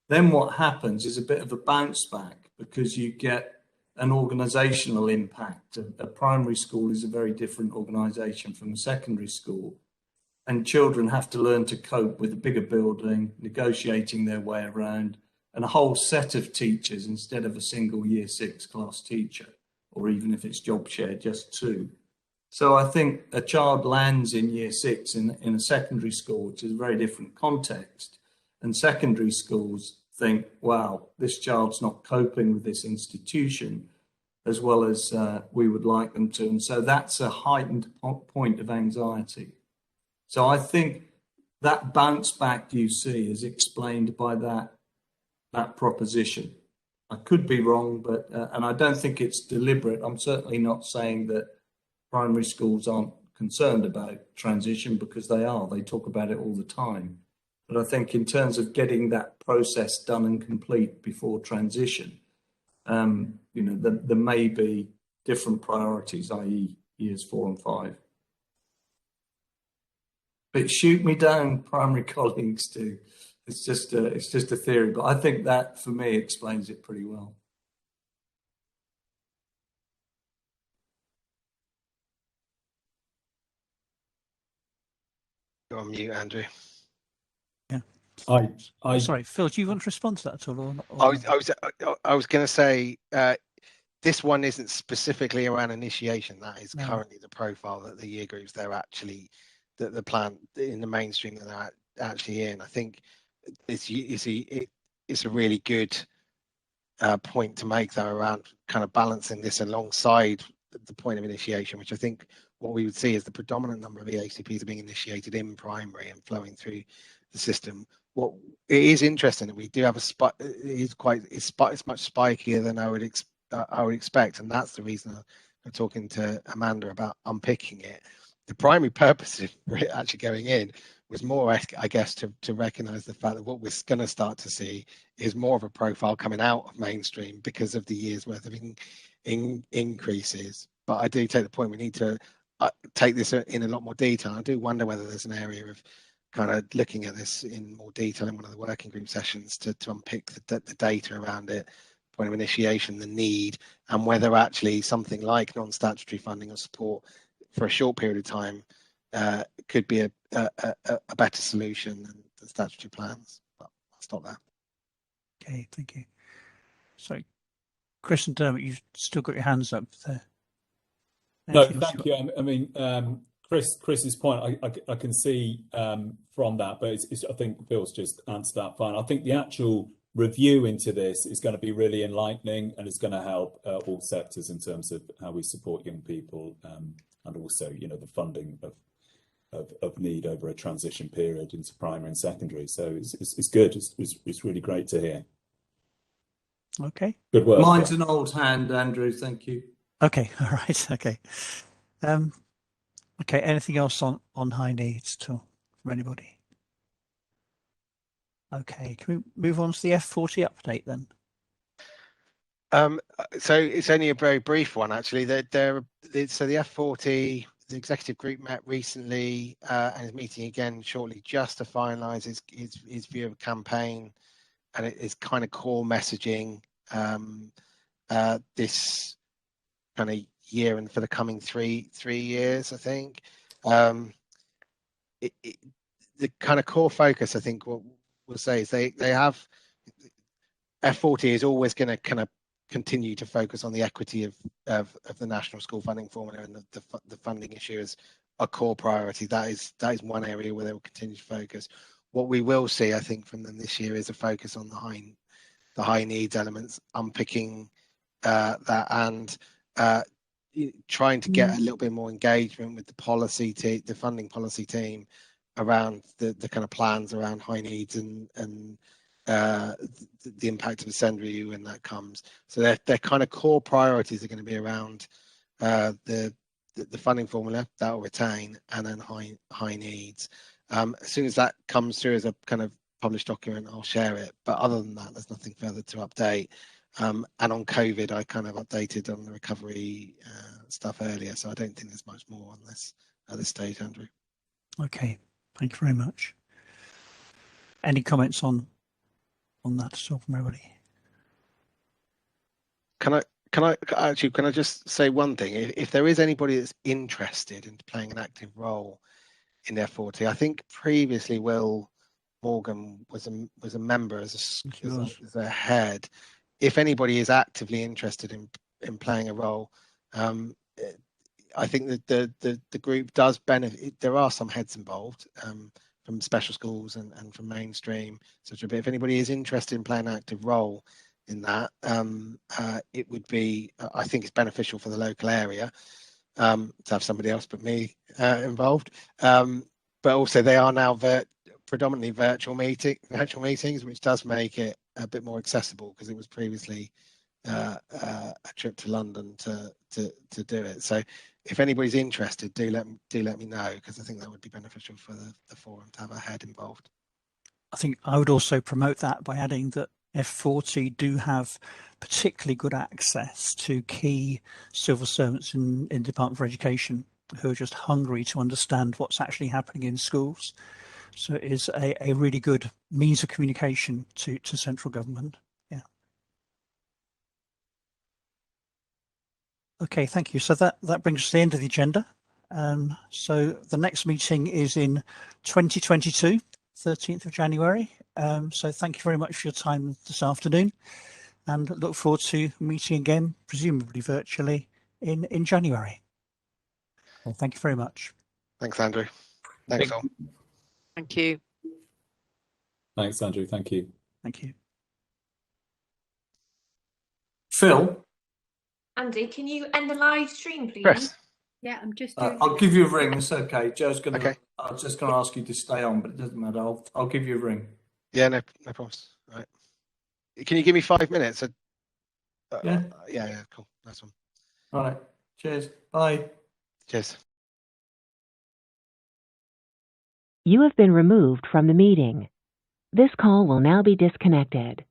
Then what happens is a bit of a bounce back, because you get an organisational impact. A primary school is a very different organisation from a secondary school. And children have to learn to cope with a bigger building, negotiating their way around, and a whole set of teachers instead of a single year 6 class teacher, or even if it's job share, just 2. So I think a child lands in year 6 in a secondary school, which is a very different context. And secondary schools think, wow, this child's not coping with this institution as well as we would like them to. And so that's a heightened point of anxiety. So I think that bounce back you see is explained by that proposition. I could be wrong, but and I don't think it's deliberate. I'm certainly not saying that primary schools aren't concerned about transition, because they are. They talk about it all the time. But I think in terms of getting that process done and complete before transition, there may be different priorities, i.e. years 4 and 5. But shoot me down, primary colleagues too. It's just a theory, but I think that for me explains it pretty well. You're on mute, Andrew. Yeah. Sorry, Phil, do you want to respond to that at all? I was going to say this one isn't specifically around initiation. That is currently the profile that the year groups they're actually the plan in the mainstream that they're actually in. I think it's a really good point to make though around kind of balancing this alongside the point of initiation, which I think what we would see is the predominant number of EHCPs are being initiated in primary and flowing through the system. What it is interesting that we do have a spike. It's much spikier than I would expect, and that's the reason I'm talking to Amanda about unpicking it. The primary purpose of it actually going in was more, I guess, to recognise the fact that what we're going to start to see is more of a profile coming out of mainstream because of the year's worth of increases. But I do take the point we need to take this in a lot more detail. I do wonder whether there's an area of kind of looking at this in more detail in one of the working group sessions to unpick the data around it, point of initiation, the need, and whether actually something like non-statutory funding or support for a short period of time could be a better solution than the statutory plans. But I'll stop there. Okay, thank you. Sorry, Chris and Dermot, you've still got your hands up there. No, thank you. I mean, Chris's point, I can see from that, but I think Phil's just answered that fine. I think the actual review into this is going to be really enlightening, and it's going to help all sectors in terms of how we support young people, and also, the funding of need over a transition period into primary and secondary. So it's good. It's really great to hear. Okay. Good work. Mine's an old hand, Andrew. Thank you. Okay. All right. Okay. Okay. Anything else on high needs from anybody? Okay. Can we move on to the F40 update then? So it's only a very brief one, actually. So the F40, the executive group met recently and is meeting again shortly just to finalise his view of a campaign and its kind of core messaging this kind of year and for the coming three years, I think. The kind of core focus, I think, what we'll say is they have F40 is always going to kind of continue to focus on the equity of the national school funding formula, and the funding issue is a core priority. That is one area where they will continue to focus. What we will see, I think, from them this year is a focus on the high needs elements, unpicking that and trying to get a little bit more engagement with the funding policy team around the kind of plans around high needs and the impact of a send review when that comes. So their kind of core priorities are going to be around the funding formula that will retain, and then high needs. As soon as that comes through as a kind of published document, I'll share it. But other than that, there's nothing further to update. And on COVID, I kind of updated on the recovery stuff earlier, so I don't think there's much more on this at this stage, Andrew. Okay, thank you very much. Any comments on that at all from everybody? Can I just say one thing? If there is anybody that's interested in playing an active role in F40, I think previously Will Morgan was a member as a head. If anybody is actively interested in playing a role, I think that the group does benefit. There are some heads involved from special schools and from mainstream. So if anybody is interested in playing an active role in that, it would be, I think it's beneficial for the local area to have somebody else but me involved. But also they are now predominantly virtual meetings, which does make it a bit more accessible, because it was previously a trip to London to do it. So if anybody's interested, do let me know, because I think that would be beneficial for the forum to have a head involved. I think I would also promote that by adding that F40 do have particularly good access to key civil servants in the Department for Education, who are just hungry to understand what's actually happening in schools. So it is a really good means of communication to central government. Yeah. Okay, thank you. So that brings us to the end of the agenda. So the next meeting is in 2022, 13th of January. So thank you very much for your time this afternoon, and look forward to meeting again, presumably virtually, in January. Well, thank you very much. Thanks, Andrew. Thanks, all. Thank you. Thanks, Andrew. Thank you. Thank you. Phil? Andy, can you end the live stream, please? Chris? Yeah, I'm just doing I'll give you a ring. It's okay. Joe's gonna. Okay. I was just gonna ask you to stay on, but it doesn't matter. I'll give you a ring. Yeah, no problems. Right. Can you give me 5 minutes? Yeah. Yeah. Cool. Nice one. All right. Cheers. Bye. Cheers. You have been removed from the meeting. This call will now be disconnected.